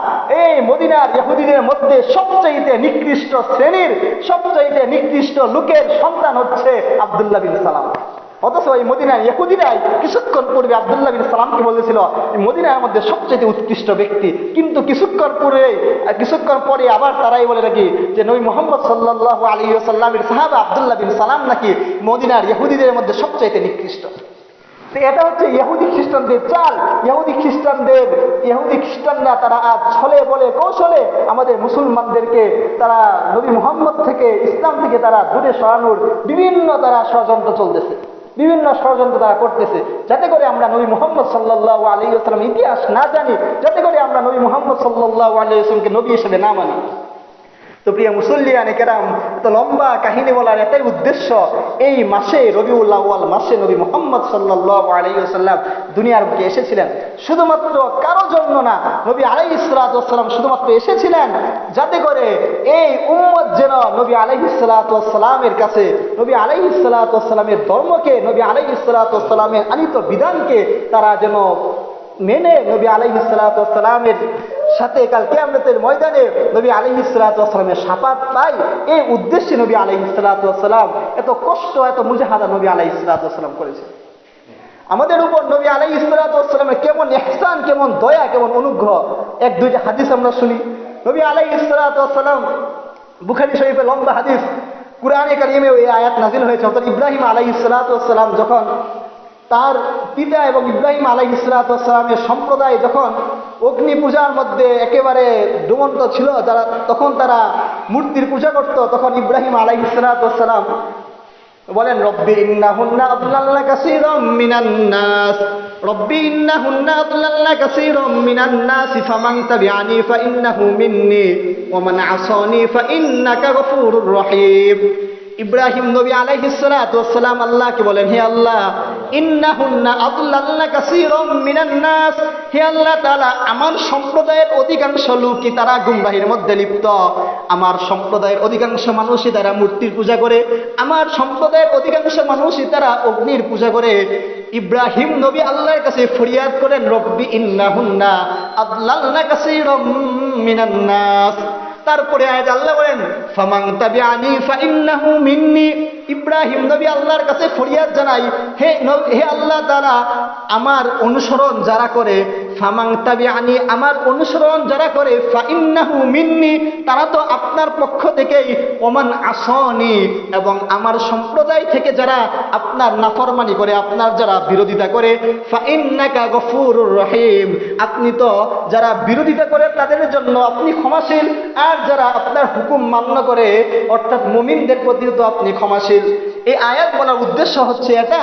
এই মদিনার ইহুদিদের মধ্যে সবচেয়ে নিকৃষ্ট শ্রেণীর, সবচেয়ে নিকৃষ্ট লোকের সন্তান হচ্ছে আব্দুল্লাহ বিন সালাম। অথচ এই মদিনার ইহুদিরাই কিছুক্ষণ পূর্বে আব্দুল্লাহ বিন সালামকে বলেছিল এই মদিনার মধ্যে সবচেয়ে উৎকৃষ্ট ব্যক্তি, কিন্তু কিছুক্ষণ পরে আবার তারাই বলে নাকি যে নবী মুহাম্মদ সাল্লাল্লাহু আলাইহি ওয়াসাল্লামের সাহাবা আব্দুল্লাহ বিন সালাম নাকি মদিনার ইহুদিদের মধ্যে সবচেয়ে নিকৃষ্ট। এটা হচ্ছে ইহুদি খ্রিস্টানদের চাল। ইহুদি খ্রিস্টানরা তারা আজ ছলে বলে কৌশলে আমাদের মুসলমানদেরকে তারা নবী মুহাম্মদ থেকে, ইসলাম থেকে তারা দূরে সরানোর বিভিন্ন তারা ষড়যন্ত্র চলতেছে, বিভিন্ন ষড়যন্ত্র তারা করতেছে, যাতে করে আমরা নবী মুহাম্মদ সাল্লাল্লাহু আলাইহি ওয়াসাল্লাম ইতিহাস না জানি, যাতে করে আমরা নবী মুহাম্মদ সাল্লাল্লাহু আলাইহি ওয়াসাল্লামকে নবী হিসেবে না মানি। তো প্রিয় মুসল্লিয়ানে কেরাম, এত লম্বা কাহিনী বলার এটাই উদ্দেশ্য, এই মাসে রবিউল আউয়াল মাসে নবী মুহাম্মদ সাল্লাল্লাহু আলাইহি ওয়াসাল্লাম দুনিয়ার বুকে এসেছিলেন শুধুমাত্র কারো জন্য না। নবী আলাইহিস সালাতু ওয়াস সালাম শুধুমাত্র এসেছিলেন যাতে করে এই উম্মত যেন নবী আলাইহিস সালাতু ওয়াস সালামের কাছে, নবী আলাইহিস সালাতু ওয়াস সালামের ধর্মকে, নবী আলাইহিস সালাতু ওয়াস সালামের আনিত বিধানকে তারা যেন মেনে নবী আলাইহিস সালাতু ওয়াস সালামের সাথে কাল কিয়ামতের ময়দানে নবী আলাইহিস সালাতু ওয়াস সালামের শাফাত পাই, এই উদ্দেশ্যে নবী আলাইহিস সালাতু ওয়াস সালাম এত কষ্ট, এত মুজাহাদা নবী আলাইহিস সালাতু ওয়াস সালাম করেছেন। আমাদের উপর নবী আলাইহিস সালাতু ওয়াস সালামের কেমন ইহসান, কেমন দয়া, কেমন অনুগ্রহ, এক দুইটা হাদিস আমরা শুনি। নবী আলাইহিস সালাতু ওয়াস সালাম, বুখারী শরীফে লম্বা হাদিস, কুরআনে কারীমে এই আয়াত নাযিল হয়েছে, অর্থাৎ ইব্রাহিম আলাইহিস সালাতু ওয়াস সালাম যখন তার পিতা এবং ইব্রাহিম আলাইহিস সালাতু ওয়াস সালামের সম্প্রদায় যখন অগ্নি পূজার মধ্যে একেবারে ডুবন্ত ছিল, যারা তখন তারা মূর্তির পূজা করত, তখন ইব্রাহিম আলাইহিস সালাতু ওয়াস সালাম বলেন, রব্বি ইন্নাহুন্না আদলাল্না কাসীরাম মিনান নাস, রব্বি ইন্নাহুন্না আদলাল্না কাসীরাম মিনান নাস ফামান তাবিআনি ফাইন্নাহু মিন্নি ওয়া মান আসানি ফাইন্নাকা গফুরুর রহিম। ইব্রাহিম নবী আলাইহিস সালাতু ওয়াস সালাম আল্লাহকে বলেন, হে আল্লাহ, ইন্নাহুন্না আদলাল্না কাসীরাম মিনান নাস, হে আল্লাহ তাআলা, আমার সম্প্রদায়ের অধিকাংশ লোকই তারা গুমরাহির মধ্যে লিপ্ত, আমার সম্প্রদায়ের অধিকাংশ মানুষই তারা মূর্তির পূজা করে, আমার সম্প্রদায়ের অধিকাংশ মানুষই তারা অগ্নির পূজা করে। ইব্রাহিম নবী আল্লাহর কাছে ফরিয়াদ করেন, রব্বি ইন্নাহুন্না আদলাল্না কাসীরাম মিনান নাস। তারপরে আয়াত আল্লাহ বলেন ফামান তাবিআনি ফাইন্নাহু মিন্নি। ইব্রাহিম নবী আল্লাহর কাছে ফরিয়াদ জানাই, হে আল্লাহ তাআলা, আমার অনুসরণ যারা করে, ফামান তাবিআনি, আমার অনুসরণ যারা করে, ফাইন্নাহু মিন্নি, তারা তো আপনার পক্ষ থেকেই, ওমান আসানি, এবং আমার সম্প্রদায় থেকে যারা আপনার নাফরমানি করে, আপনার যারা বিরোধিতা করে, ফাইন্নাকা গফুরুর রহিম, আপনি তো যারা বিরোধিতা করে তাদের জন্য আপনি ক্ষমাশীল, আর যারা আপনার হুকুম মান্য করে অর্থাৎ মুমিনদের প্রতি তো আপনি ক্ষমাশীল। এই আয়াত বলার উদ্দেশ্য হচ্ছে এটা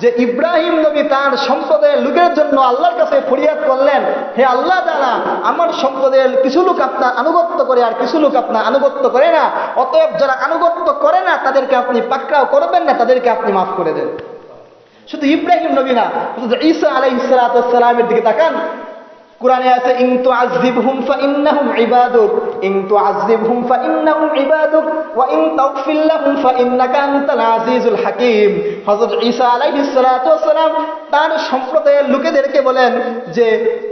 যে ইব্রাহিম নবী তার সম্প্রদায়ের লোকের জন্য আল্লাহর কাছে ফরিয়াদ করলেন, হে আল্লাহ তাআলা, আমার সম্প্রদায়ের কিছু লোক আপনার আনুগত্য করে আর কিছু লোক আপনার আনুগত্য করে না, অতএব যারা আনুগত্য করে না তাদেরকে আপনি পাকড়াও করবেন না, তাদেরকে আপনি মাফ করে দেন। শুধু ইব্রাহিম নবী না, ঈসা আলাইহিস সালাতু ওয়াস সালামের দিকে তাকান, কুরআনে আছে ইন তুআযযিবহুম ফাইন্নাহুম ইবাদুক, ইন তুআযযিবহুম ফাইন্নাহুম ইবাদুক ওয়া ইন তাগফির লাহুম ফাইন্নাকা আনতাল আজিজুল হাকীম। হযরত ঈসা আলাইহিস সালাতু ওয়াস সালাম তার সম্প্রদায়ের লোকেদেরকে বলেন যে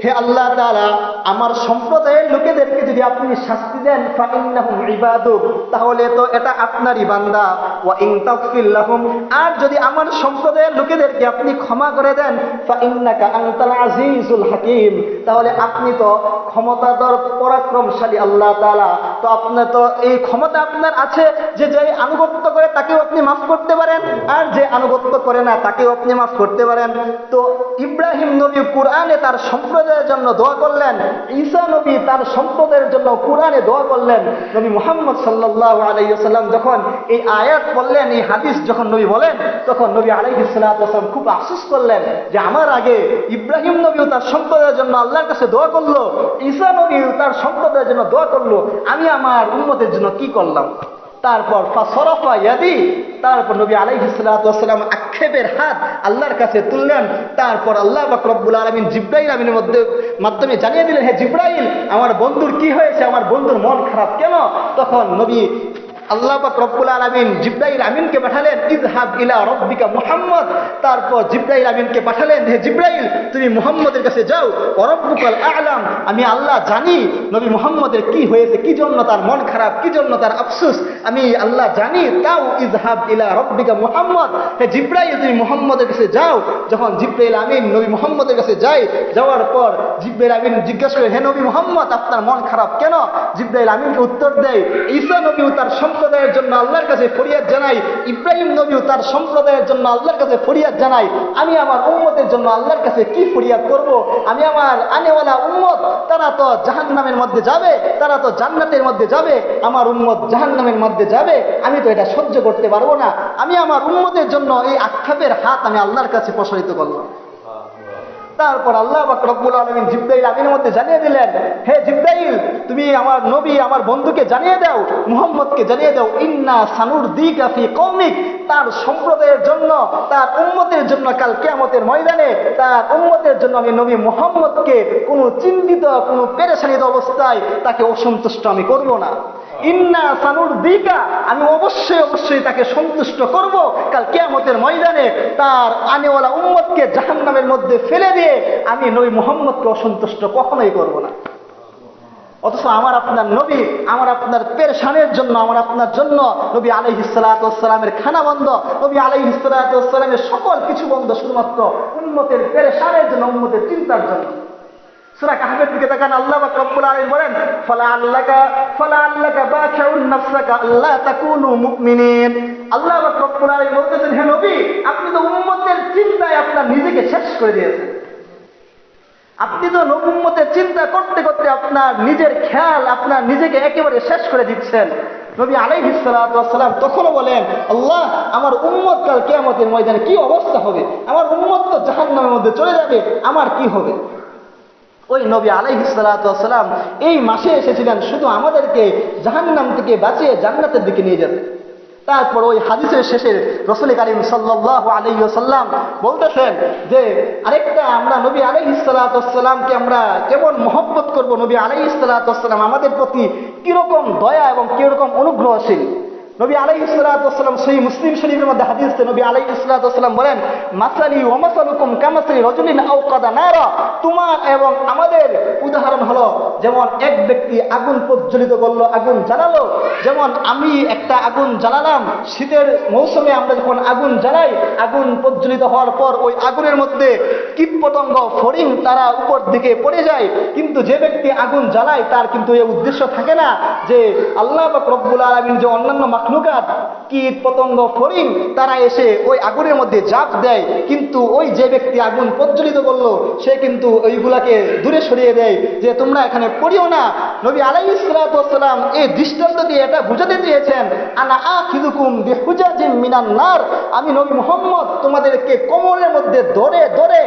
হে আল্লাহ তাআলা, আমার সম্প্রদায়ের লোকেদেরকে যদি আপনি শাস্তি দেন, ফাইন্নাহুম ইবাদুক, তাহলে তো এটা আপনারই বান্দা, ওয়া ইন তাগফির লাহুম, আর যদি আমার সম্প্রদায়ের লোকেদেরকে আপনি ক্ষমা করে দেন, ফাইন্নাকা আনতাল আজিজুল হাকীম, তাহলে আপনি তো ক্ষমতাধর পরাক্রমশালী আল্লাহ তাআলা, তো আপনার তো এই ক্ষমতা আপনার আছে যে যে আনুগত্য করে তাকেও আপনি মাফ করতে পারেন, আর যে আনুগত্য করে না তাকেও আপনি মাফ করতে পারেন। তো ইব্রাহিম নবী কুরআনে তার সম্প্রদায়ের জন্য দোয়া করলেন, ঈসা নবী তার সম্প্রদায়ের জন্য কুরআনে দোয়া করলেন। নবী মুহাম্মদ সাল্লাল্লাহু আলাইহি ওয়াসাল্লাম যখন এই আয়াত পড়লেন, এই হাদিস যখন নবী বলেন, তখন নবী আলাইহিস সালাতু ওয়াসাল্লাম খুব আফসোস করলেন যে আমার আগে ইব্রাহিম নবীও তার সম্প্রদায়ের জন্য আল্লাহর কাছে দোয়া করলো, ঈসা নবী তার সম্প্রদায়ের জন্য দোয়া করলো, আমি আমার উম্মতের জন্য কি করলাম। তারপর ফাসরাফা ইয়াদি, তারপর নবী আলাইহিস সালাতু ওয়াস সালাম আক্ষেপের হাত আল্লাহর কাছে তুললেন। তারপর আল্লাহ পাক রব্বুল আলামিন জিবরাইল আমিনের মাধ্যমে জানিয়ে দিলেন, হে জিবরাইল, আমার বন্ধুর কি হয়েছে, আমার বন্ধুর মন খারাপ কেন? তখন নবী আল্লাহ পাক রব্বুল আলামিন জিবরাইল আমিনকে পাঠালেন, ইযহাব ইলা রাব্বিকা মুহাম্মদ। তারপর জিবরাইল আমিনকে পাঠালেন, হে জিবরাইল, তুমি মুহাম্মদের কাছে যাও, ওয়া রাব্বুকাল আ'লাম, আমি আল্লাহ জানি নবী মুহাম্মদের কি হয়েছে, কি জন্য তার মন খারাপ, কি জন্য তার আফসোস, আমি আল্লাহ জানি। তাও ইযহাব ইলা রাব্বিকা মুহাম্মদ, হে জিবরাইল, তুমি মুহাম্মদের কাছে যাও। যখন জিবরাইল আমিন নবী মুহাম্মদের কাছে যায়, যাওয়ার পর জিবরাইল আমিন জিজ্ঞাসা করে, হে নবী মুহাম্মদ, আপনার মন খারাপ কেন? জিবরাইল আমিনকে উত্তর দেয়, ঈসা নবীও তার সম্প্রদায়ের জন্য আল্লাহর কাছে ফরিয়াদ জানাই, ইব্রাহিম নবীও তার সম্প্রদায়ের জন্য আল্লাহর কাছে ফরিয়াদ জানাই, আমি আমার উম্মতের জন্য আল্লাহর কাছে কি ফরিয়াদ করব? আমি আমার আনেওয়ালা উম্মত, তারা তো জাহান্নামের মধ্যে যাবে, তারা তো জান্নাতের মধ্যে যাবে, আমার উম্মত জাহান্নামের মধ্যে যাবে, আমি তো এটা সহ্য করতে পারবো না। আমি আমার উম্মতের জন্য এই আক্ষেপের হাত আমি আল্লাহর কাছে প্রসারিত করলাম। তারপর আল্লাহ পাক রব্বুল আলামিন জিবরাইল আমিনের মধ্যে জানিয়ে দিলেন, হে জিবরাইল, তুমি আমার নবী আমার বন্ধুকে জানিয়ে দাও, মুহাম্মদকে জানিয়ে দাও, ইন্না সানুরদিকা ফি কওমিক, তার সম্প্রদায়ের জন্য, তার উম্মতের জন্য কাল কিয়ামতের ময়দানে তার উম্মতের জন্য আমি নবী মুহাম্মদকে কোনো চিন্তিত, কোনো পেরেশানিত অবস্থায় তাকে অসন্তুষ্ট আমি করব না। ইন্না সানুরদিকা, আমি অবশ্যই অবশ্যই তাকে সন্তুষ্ট করব কাল কিয়ামতের ময়দানে। তার আনেওয়ালা উম্মতকে জাহান্নামের মধ্যে ফেলে দিয়ে আমি নবী মুহাম্মদকে অসন্তুষ্ট কখনোই করব না। অথচ আমার আপনার নবী, আমার আপনার পেরেশানের জন্য, আমার আপনার জন্য নবী আলাইহিস সালাতু ওয়াস সালামের খানা বন্ধ, নবী আলাইহিস সালাতু ওয়াস সালামের সকল কিছু বন্ধ, শুধুমাত্র উম্মতের পেরেশানের জন্য, উম্মতের চিন্তার জন্য। সূরা কাহফের দিকে তাকান, আল্লাহ পাক রব্বুল আলামিন বলেন, ফালাআল্লাকা বাখিউন নাফসাকা আল্লা তাকুনু মুমিনিন। আল্লাহ পাক রব্বুল আলামিন বলতেছেন, হে নবী, আপনি তো উম্মতের চিন্তায় আপনার নিজেকে শেষ করে দিয়েছেন। আপনি তো উম্মতের চিন্তা করতে করতে আপনার নিজের খেয়াল, আপনার নিজেকে একেবারে শেষ করে দিচ্ছেন। নবী আলাইহিস সালাতু ওয়াস সালাম তখনও বলেন, আল্লাহ, আমার উম্মত কাল কিয়ামতের ময়দানে কি অবস্থা হবে? আমার উম্মত তো জাহান্নামের মধ্যে চলে যাবে, আমার কি হবে? ওই নবী আলাইহিস সালাতু ওয়াস সালাম এই মাসে এসেছিলেন শুধু আমাদেরকে জাহান্নাম থেকে বাঁচিয়ে জান্নাতের দিকে নিয়ে যেতে। তারপর ওই হাদিসের শেষে রাসূল কারীম সাল্লাল্লাহু আলাইহি ওয়াসাল্লাম বলতেছেন যে আরেকটা, আমরা নবী আলাইহিস সালাতু ওয়াস সালামকে আমরা কেমন মহব্বত করব, নবী আলাইহিস সালাতু ওয়াস সালাম আমাদের প্রতি কিরকম দয়া এবং কিরকম অনুগ্রহশীল। নবী আলাইহিস সালাতু ওয়াস সালাম সহিহ মুসলিম শরীফের মধ্যে হাদিসে নবী আলাইহিস সালাতু ওয়াস সালাম বলেন, মাসালি ওয়া মাসালুকুম কামাসালি রাজুলিন আওকাদা নারা, তোমার এবং আমাদের উদাহরণ হলো যেমন এক ব্যক্তি আগুন প্রজ্বলিত করলো, আগুন জ্বালালো। যেমন আমি একটা আগুন জ্বালালাম, শীতের মৌসুমে আমরা যখন আগুন জ্বালাই, আগুন প্রজ্বলিত হওয়ার পর ওই আগুনের মধ্যে কীটপতঙ্গ ফড়িং তারা উপর দিকে পড়ে যায়। কিন্তু যে ব্যক্তি আগুন জ্বালায় তার কিন্তু এই উদ্দেশ্য থাকে না যে আল্লাহ পাক রব্বুল আলামিন যে অন্যান্য মাখলুকাত কীট পতঙ্গ ফড়িং তারা এসে ওই আগুনের মধ্যে ঝাঁপ দেয়, কিন্তু ওই যে ব্যক্তি আগুন প্রজ্বলিত করলো সে কিন্তু ওইগুলাকে দূরে সরিয়ে দেয় যে তোমরা এখানে পড়িও না। নবী আলাইহিস সালাতু ওয়াস সালাম এই দৃষ্টান্ত দিয়ে এটা বুঝাতে চেয়েছেন, আনা আখিযুকুম বিহুজাজিম মিনান নার, আমি নবী মুহাম্মদ তোমাদেরকে কোমরের মধ্যে ধরে ধরে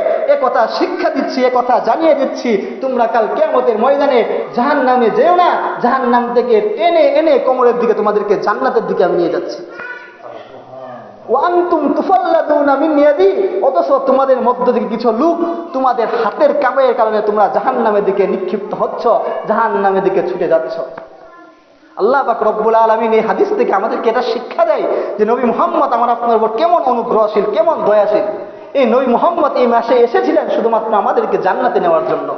কথা শিক্ষা দিচ্ছি, কথা জানিয়ে দিচ্ছি, তোমরা কাল কিয়ামতের ময়দানে জাহান্নামে যেও না, জাহান্নাম থেকে টেনে এনে কোমরের দিকে তোমাদেরকে জান্নাতের দিকে আমি নিয়ে যাচ্ছি। ওয়ান্তুম তুফাল্লাদুনা মিন ইয়াদি, অথচ তোমাদের মধ্য থেকে কিছু লোক তোমাদের হাতের কামের কারণে তোমরা জাহান্নামের দিকে নিক্ষিপ্ত হচ্ছ, জাহান্নামের দিকে ছুটে যাচ্ছ। আল্লাহ পাক রব্বুল আলামিন এই হাদিস থেকে আমাদেরকে এটা শিক্ষা দেয় যে নবী মুহাম্মদ আমার আপনার উপর কেমন অনুগ্রহশীল, কেমন দয়াশীল। এই নবী মুহাম্মদ এই মাসে এসেছিলেন শুধুমাত্র আমাদেরকে জান্নাতে নেওয়ার জন্য,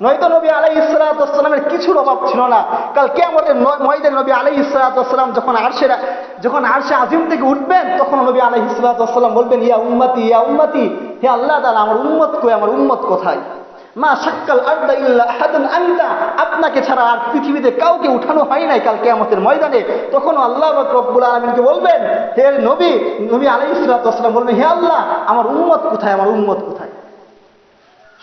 নয়তো নবী আলাইহিস সালাতু ওয়াস সালামের কিছুর অভাব ছিল না। কাল কিয়ামতের ময়দানে নবী আলাইহিস সালাতু ওয়াস সালাম যখন আরশে আজিম থেকে উঠবেন, তখন নবী আলাইহিস সালাতু ওয়াস সালাম বলবেন, ইয়া উম্মতি ইয়া উম্মতি, হে আল্লাহ তাআলা আমার উম্মত কই, আমার উম্মত কোথায়? মা শাক্কাল আরদা ইল্লা আহাদুন আনতা, আপনাকে ছাড়া আর পৃথিবীতে কাউকে উঠানো হয় নাই কাল কিয়ামতের ময়দানে। তখন আল্লাহ পাক রব্বুল আলামিনকে বলবেন, হে নবী আলাইহিস সালাতু ওয়াস সালাম বলবেন, হে আল্লাহ আমার উম্মত কোথায়, আমার উম্মত কোথায়?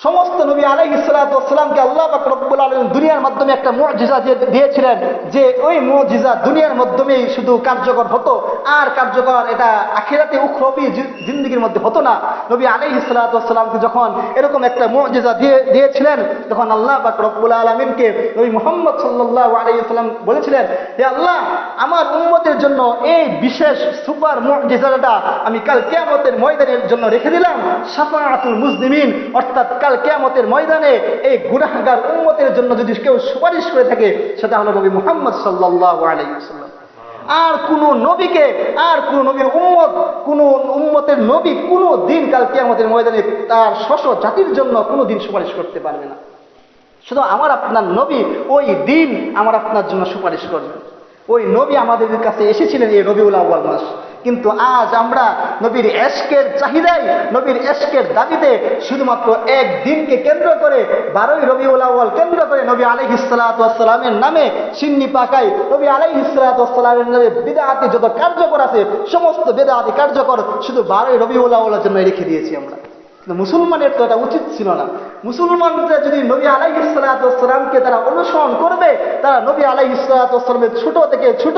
সমস্ত নবী আলাইহিস সালাতু ওয়াস সালামকে আল্লাহ পাক রব্বুল আলামিন দুনিয়ার মাধ্যমে একটা মুজিজা দিয়েছিলেন, যে ওই মুজিজা দুনিয়ার মাধ্যমেই শুধু কার্যকর হতো, আর কার্যকর এটা আখিরাতে উখরবি জিন্দেগির মধ্যে হতো না। নবী আলাইহিস সালাতু ওয়াস সালামকে যখন এরকম একটা মুজিজা দিয়েছিলেন, তখন আল্লাহ পাক রব্বুল আলামিনকে নবী মুহাম্মদ সাল্লাল্লাহু আলাইহি ওয়াসাল্লাম বলেছিলেন, হে আল্লাহ আমার উম্মতের জন্য এই বিশেষ সুপার মুজিজাটা আমি কাল কিয়ামতের ময়দানের জন্য রেখে দিলাম, শাফাআতুল মুজলিমিন, অর্থাৎ কাল কিয়ামতের ময়দানে এই গুনাহগার উম্মতের জন্য যদি কেউ সুপারিশ করে থাকে সেটা হলো নবী মুহাম্মদ সাল্লাল্লাহু আলাইহি ওয়াসাল্লাম। আর কোন নবীকে, আর কোন নবীর উম্মত, কোন উম্মতের নবী কোন দিন কাল কিয়ামতের ময়দানে তার শস্য জাতির জন্য কোনো দিন সুপারিশ করতে পারবে না। শুধু আমার আপনার নবী ওই দিন আমার আপনার জন্য সুপারিশ করবেন। ওই নবী আমাদের কাছে এসেছিলেন এই রবিউল আউয়াল মাস, কিন্তু আজ আমরা নবীর এশকের চাহিদায়, নবীর এশকের দাবিতে শুধুমাত্র এক দিনকে কেন্দ্র করে 12ই রবিউল আউয়াল কেন্দ্র করে নবী আলাইহিস সালাতু ওয়াস সালামের নামে সিন্নি পাকাই, নবী আলাইহিস সালাতু ওয়াস সালামের নামে বিদআতি যত কার্যকর আছে সমস্ত বিদআতি কার্যকর শুধু 12ই রবিউল আউয়ালের জন্য রেখে দিয়েছি আমরা। মুসলমানের তো এটা উচিত ছিল না। মুসলমানরা যদি নবী আলাইহিস সালাতু ওয়াস সালামকে তারা অনুসরণ করবে, তারা নবী আলাইহিস সালাতু ওয়াস সালামের ছোট থেকে ছোট,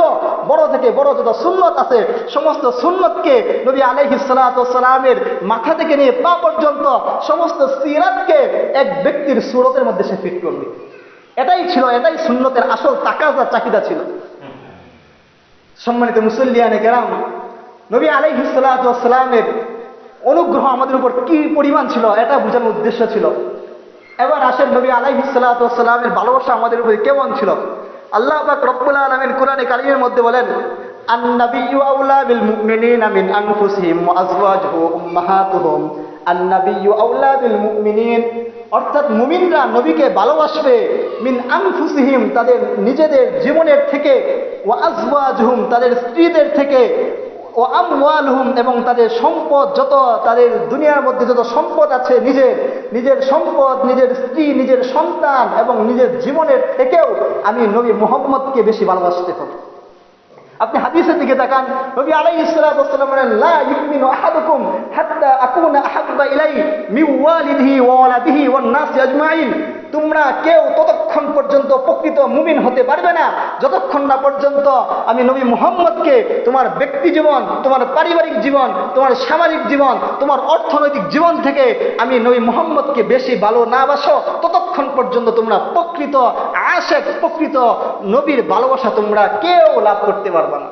বড় থেকে বড় যত সুন্নত আছে সমস্ত সুন্নতকে, নবী আলাইহিস সালাতু ওয়াস সালামের মাথা থেকে নিয়ে পা পর্যন্ত সমস্ত সিরাতকে এক ব্যক্তির সুরতের মধ্যে সে ফিট করবে। এটাই ছিল, এটাই সুন্নতের আসল তাকাজা চাহিদা ছিল। সম্মানিত মুসল্লিয়ানে কেরাম, নবী আলাইহিস সালাতু ওয়াস সালামের অনুগ্রহ আমাদের উপর কি পরিমাণ ছিল এটা বোঝানোর উদ্দেশ্য ছিল। এবার আসেন নবী আলাইহিস সালাতু ওয়াস সালামের ভালোবাসা আমাদের উপর কেমন ছিল। আল্লাহ পাক রব্বুল আলামিন কোরআনে কারীমের মধ্যে বলেন, আন-নাবিয়্যু আওলা বিল মুমিনিনা মিন আনফুসিহিম ওয়া আজওয়াজুহু উম্মাহাতুহুম, আন-নাবিয়্যু আওলা বিল মুমিনিন, অর্থাৎ মুমিনরা নবীকে ভালোবাসবে, মিন আনফুসিহিম তাদের নিজেদের জীবনের থেকে, ওয়া আজওয়াজুহুম তাদের স্ত্রীদের থেকে, ও আমওয়ালহুম এবং তাদের সম্পদ, যত তাদের দুনিয়ার মধ্যে যত সম্পদ আছে, নিজের সম্পদ, নিজের স্ত্রী, নিজের সন্তান এবং নিজের জীবনের থেকেও আমি নবী মুহাম্মদকে বেশি ভালোবাসতে হবে। আপনি হাদিসের দিকে তাকান, নবী আলাইহিস সালাতু ওয়াস সালাম বলেন, লা ইউমিনু আহাদুকুম হাত্তা আকুনা আহাব্বা ইলাইহি মিন ওয়ালিদিহি ওয়া ওয়ালাদিহি ওয়ান নাসি আজমাইন, তোমরা কেউ ততক্ষণ পর্যন্ত প্রকৃত মুমিন হতে পারবে না যতক্ষণ না পর্যন্ত আমি নবী মুহাম্মদকে তোমার ব্যক্তি জীবন, তোমার পারিবারিক জীবন, তোমার সামাজিক জীবন, তোমার অর্থনৈতিক জীবন থেকে আমি নবী মুহাম্মদকে বেশি ভালো না বাসো, ততক্ষণ পর্যন্ত তোমরা প্রকৃত আশিক, প্রকৃত নবীর ভালোবাসা তোমরা কেউ লাভ করতে পারবে না।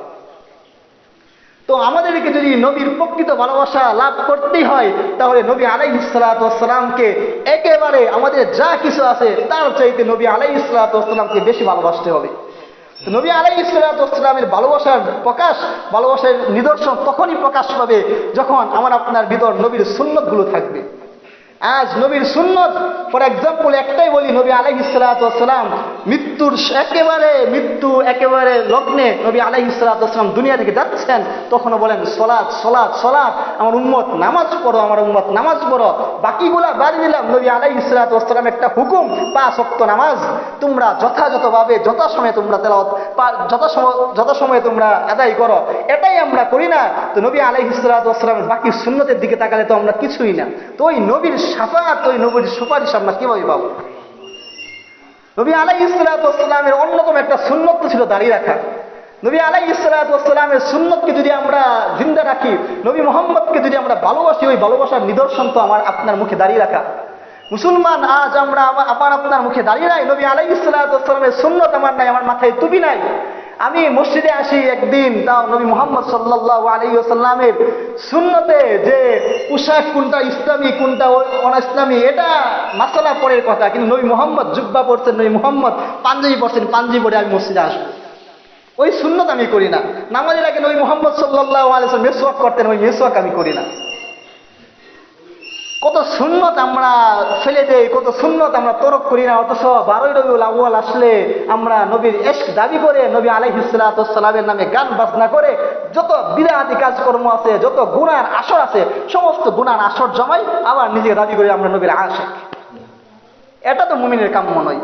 তো আমাদেরকে যদি নবীর প্রকৃত ভালোবাসা লাভ করতেই হয়, তাহলে নবী আলাইহিস সালাতু ওয়াস সালামকে একেবারে আমাদের যা কিছু আছে তার চাইতে নবী আলাইহিস সালাতু ওয়াস সালামকে বেশি ভালোবাসতে হবে। তো নবী আলাইহিস সালাতু ওয়াস সালামের ভালোবাসার প্রকাশ, ভালোবাসার নিদর্শন তখনই প্রকাশ পাবে যখন আমার আপনার ভিতর নবীর সুন্নতগুলো থাকবে। আজ নবীর সুন্নত ফর এক্সাম্পল একটাই বলি, নবী আলাইহিস সালাতু ওয়াস সালাম মৃত্যু একেবারে লগ্নে নবী আলাইহিস সালাতু ওয়াস সালাম দুনিয়া থেকে যাচ্ছেন, তখনও বলেন সলাৎ সলাৎ সলাৎ, আমার উম্মত নামাজ পড়ো, আমার উম্মত নামাজ পড়ো। বাকিগুলা বাদ দিলাম, নবী আলাইহিস সালাতু ওয়াস সালাম একটা হুকুম, 5 ওয়াক্ত নামাজ তোমরা যথাযথভাবে যথাসময়ে তোমরা তেলাওয়াত, যথাসময়ে তোমরা আদায় করো। এটাই আমরা করি না। তো নবী আলাইহিস সালাতু ওয়াস সালামের বাকি সুন্নতের দিকে তাকালে তো আমরা কিছুই না। তো ওই নবীর শাফাআত, ওই নবীর সুপারিশ আমরা কিভাবে পাবো? নবী আলাইহিস সালাতু ওয়াস সালামের অন্যতম একটা সুন্নত ছিল দাড়ি রাখা। নবী আলাইহিস সালাতু ওয়াস সালামের সুন্নতকে যদি আমরা জিন্দা রাখি, নবী মুহাম্মদকে যদি আমরা ভালোবাসি, ওই ভালোবাসার নিদর্শন তো আমার আপনার মুখে দাঁড়িয়ে রাখা। মুসলমান আজ আমরা আমার আপনার মুখে দাঁড়িয়ে নাই, নবী আলাইহিস সালাতু ওয়াস সালামের সুন্নত আমার নাই, আমার মাথায় টুপি নাই। আমি মসজিদে আসি একদিন, তাও নবী মুহাম্মদ সাল্লাল্লাহু আলাইহি ওয়াসাল্লামের সুন্নতে যে পোশাক কোনটা ইসলামী কোনটা অনাইসলামী এটা মাসালা পরের কথা, কিন্তু নবী মুহাম্মদ জুব্বা পরছেন, নবী মুহাম্মদ পাঞ্জাবি পরছেন, পাঞ্জাবি পরে আমি মসজিদে আসবো, ওই সুন্নত আমি করি না। নামাজের আগে নবী মুহাম্মদ সাল্লাল্লাহু আলাইহি ওয়াসাল্লাম মেসওয়াক করতেন, ওই মেসওয়াক আমি করি না। কত সুন্নত আমরা ফেলে দেই, কত সুন্নত আমরা তরক করি না। অথচ 12ই রবিউল আউয়াল আসলে আমরা নবীর ইশক দাবি করে নবী আলাইহিস সালাতু ওয়াস সালামের নামে গান বাজনা করে যত বিদআতি কাজকর্ম আছে, যত গুনার আসর আছে, সমস্ত গুনার আসর জমাই আবার নিজেকে দাবি করি আমরা নবীর আশিক। এটা তো মুমিনের কাম্য নয়।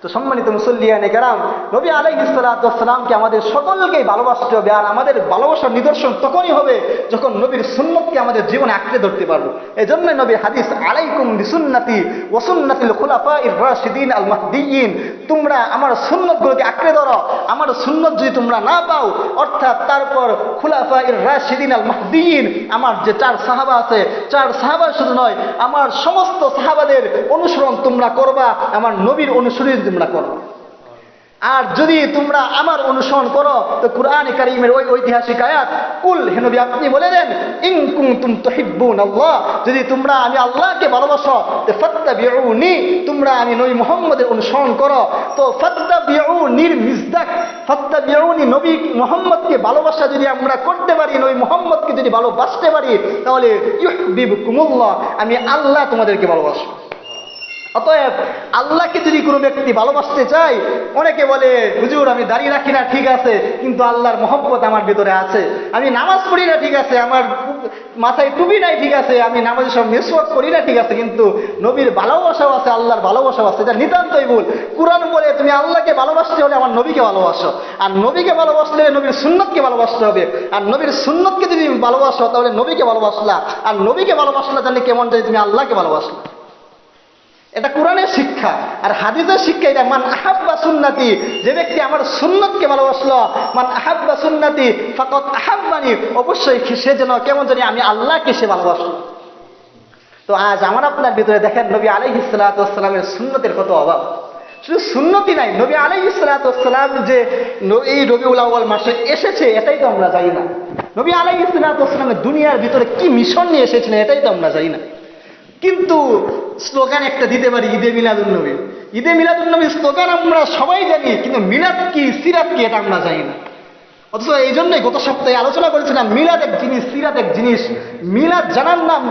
তো সম্মানিত মুসল্লিয়ানে কেরাম, নবী আলাইহিস সালাতু ওয়াস সালামকে আমাদের সকলকেই ভালোবাসতে হবে। আর আমাদের ভালোবাসার নিদর্শন তখনই হবে যখন নবীর সুন্নতকে আমাদের জীবনে আঁকড়ে ধরতে পারবো। এই জন্য নবীর হাদিস, আলাইকুম বিসুন্নতি ওয়া সুন্নাতিল খুলাফাইর রাশিদিন আল মাহদিয়িন, তোমরা আমার সুন্নতগুলোকে আঁকড়ে ধরো। আমার সুন্নত যদি তোমরা না পাও, অর্থাৎ তারপর খুলাফাইর রাশিদিন আল মাহদিয়িন, আমার যে 4 সাহাবা আছে, 4 সাহাবা শুধু নয়, আমার সমস্ত সাহাবাদের অনুসরণ তোমরা করবা, আমার নবীর অনুসরণ তোমরা করো। আর যদি তোমরা আমার অনুসরণ করো, তো কুরআনে কারীমের ওই ঐতিহাসিক আয়াত, কুল, হে নবী আপনি বলে দেন, ইন কুনতুম তুহিব্বুনাল্লাহ, যদি তোমরা আমি আল্লাহকে ভালোবাসো, তো ফাত্তাবিউনি, তোমরা আমি নবী মুহাম্মদের অনুসরণ করো। তো ফাত্তাবিউনির মিজদাক, ফাত্তাবিউনি, নবী মুহাম্মদকে ভালোবাসা যদি আমরা করতে পারি, নবী মুহাম্মদকে যদি ভালোবাসতে পারি, তাহলে ইউহিব্বুকুমুল্লাহ, আমি আল্লাহ তোমাদেরকে ভালোবাসবো। অতএব আল্লাহকে যদি কোনো ব্যক্তি ভালোবাসতে চায়, অনেকে বলে হুজুর আমি দাড়ি রাখি না, ঠিক আছে, কিন্তু আল্লাহর মহব্বত আমার ভিতরে আছে। আমি নামাজ পড়ি না, ঠিক আছে, আমার মাথায় টুপি নাই, ঠিক আছে, আমি নামাজের সব মিসওয়াক করি না, ঠিক আছে, কিন্তু নবীর ভালোবাসাও আছে, আল্লাহর ভালোবাসাও আছে। এটা নিতান্তই ভুল। কুরআন বলে তুমি আল্লাহকে ভালোবাসতে হলে আমার নবীকে ভালোবাসো, আর নবীকে ভালোবাসলে নবীর সুন্নতকে ভালোবাসতে হবে। আর নবীর সুন্নতকে যদি ভালোবাসো তাহলে নবীকে ভালোবাসলা, আর নবীকে ভালোবাসলা জানি কেমন, যদি তুমি আল্লাহকে ভালোবাসলা। এটা কোরআনের শিক্ষা। আর হাদিসের শিক্ষা এটা, মান আহাব্বা সুন্নতি, যে ব্যক্তি আমার সুন্নতকে ভালোবাসলো, মান আহাব্বা সুন্নতি ফাকাদ আহাব্বানি, অবশ্যই সে যেন কেমন জানি আমি আল্লাহকে সে ভালোবাসলো। তো আজ আমার আপনার ভিতরে দেখেন নবী আলাইহিস সালাতু ওয়াস সালামের সুন্নতের কত অভাব। শুধু সুন্নতই নাই, নবী আলাইহিস সালাতু ওয়াস সালাম যে এই রবিউল আউয়াল মাসে এসেছে এটাই তো আমরা জানি না। নবী আলাইহিস সালাতু ওয়াস সালামের দুনিয়ার ভিতরে কি মিশন নিয়ে এসেছিলেন এটাই তো আমরা জানি না। কিন্তু স্লোগান একটা দিতে পারি, ঈদে মিলাদুন নবী। ঈদে মিলাদুন নবী স্লোগান আমরা সবাই জানি, কিন্তু মিলাদ কি, সিরাত কি, এটা আমরা জানি না। অথচ এই জন্যই গত সপ্তাহে আলোচনা করেছিলাম, মিলাদ এক জিনিস, সিরাত এক জিনিস। মিলাদ জানার নাম,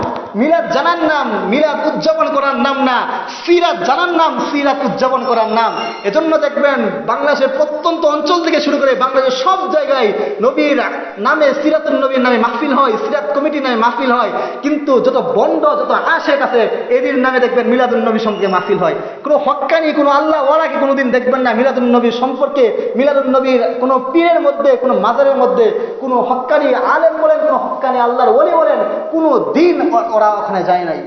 মিলাদ জানার নাম, মিলাদ উদযাপন করার নাম না। সিরাত জানার নাম, সিরাত উদযাপন করার নাম। এজন্য দেখবেন বাংলাদেশের প্রত্যন্ত অঞ্চল থেকে শুরু করে বাংলাদেশের সব জায়গায় নবীর নামে, সিরাতুন নবীর নামে মাহফিল হয়, সিরাত কমিটির নামে মাহফিল হয়। কিন্তু যত বন্ড, যত আশেক আছে, এদের নামে দেখবেন মিলাদুন নবী সম্পর্কে মাহফিল হয়। কোনো হক্কানি, কোনো আল্লাহ ওয়ালাকে কোনোদিন দেখবেন না মিলাদুন নবীর সম্পর্কে, মিলাদুন নবীর কোনো পীরের মধ্যে, কোনো মাজারের মধ্যে, কোনো হক্কানি আলেম বলেন, কোনো হক্কানি আল্লাহর ওলি বলেন, কোনো দিন ওরা ওখানে যায় নাই।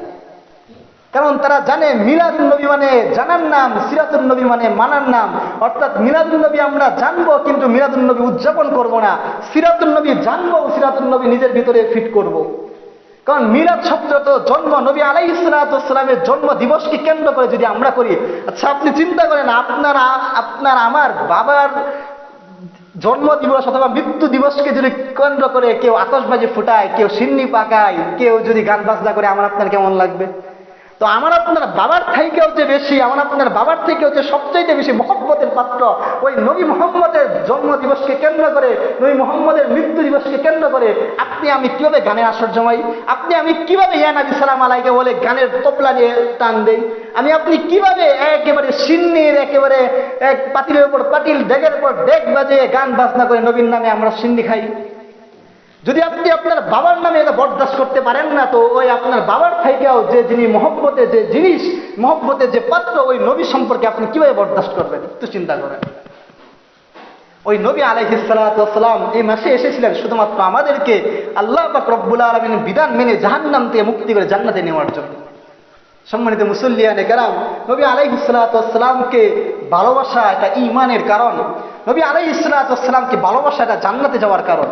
কারণ তারা জানে মিলাদুন নবী মানে জানার নাম, সিরাতুন নবী মানে মানার নাম। অর্থাৎ মিলাদুন নবী আমরা জানবো, কিন্তু মিলাদুন নবী উদযাপন করব না। সিরাতুন নবী জানবো, সিরাতুন নবী নিজের ভিতরে ফিট করব। কারণ মিলাদ শব্দ তো জন্ম, নবী আলাইহিস সালাতু ওয়াস সালামের জন্ম দিবসকে কেন্দ্র করে যদি আমরা করি, আচ্ছা আপনি চিন্তা করেন, আপনার আমার বাবার জন্ম দিবস অথবা মৃত্যু দিবসকে যদি কেন্দ্র করে কেউ আতশবাজি ফুটায়, কেউ সিন্নি পাকায়, কেউ যদি গান বাজনা করে, আমার আপনার কেমন লাগবে? তো আমার আপনার বাবার থেকেও যে বেশি, আমার আপনার বাবার থেকেও যে সবচাইতে বেশি মহব্বতের পাত্র ওই নবী মুহাম্মদের জন্ম দিবসকে কেন্দ্র করে, নবী মুহাম্মদের মৃত্যু দিবসকে কেন্দ্র করে আপনি আমি কিভাবে গানের আসর জমাই, আপনি আমি কিভাবে ইয়া নবী সালাম আলাইকে বলে গানের তবলা নিয়ে টান দেই, আমি আপনি কিভাবে একেবারে সিন্নির একেবারে এক পাতিলের উপর পাতিল, ডেগের উপর ডেগ বাজিয়ে গান বাজনা করে নবীর নামে আমরা সিন্নি খাই। যদি আপনি আপনার বাবার নামে এটা বরদাস্ত করতে পারেন না, তো ওই আপনার বাবার থেকেও যে যিনি মহব্বতে যে জিনিস, মহব্বতের যে পাত্র ওই নবী সম্পর্কে আপনি কিভাবে বরদাস্ত করবেন একটু চিন্তা করেন। ওই নবী আলাইহিস সালাতু ওয়াস সালাম এই মাসে এসেছিলেন শুধুমাত্র আমাদেরকে আল্লাহ পাক রব্বুল আলামিনের বিধান মেনে জাহান্নাম থেকে মুক্তি করে জান্নাতে নেওয়ার জন্য। সম্মানিত মুসল্লিয়ানে কেরাম, নবী আলাইহিস সালাতু ওয়াস সালামকে ভালোবাসা এটা ঈমানের কারণ, নবী আলাইহিস সালাতু ওয়াস সালামকে ভালোবাসা এটা জান্নাতে যাওয়ার কারণ।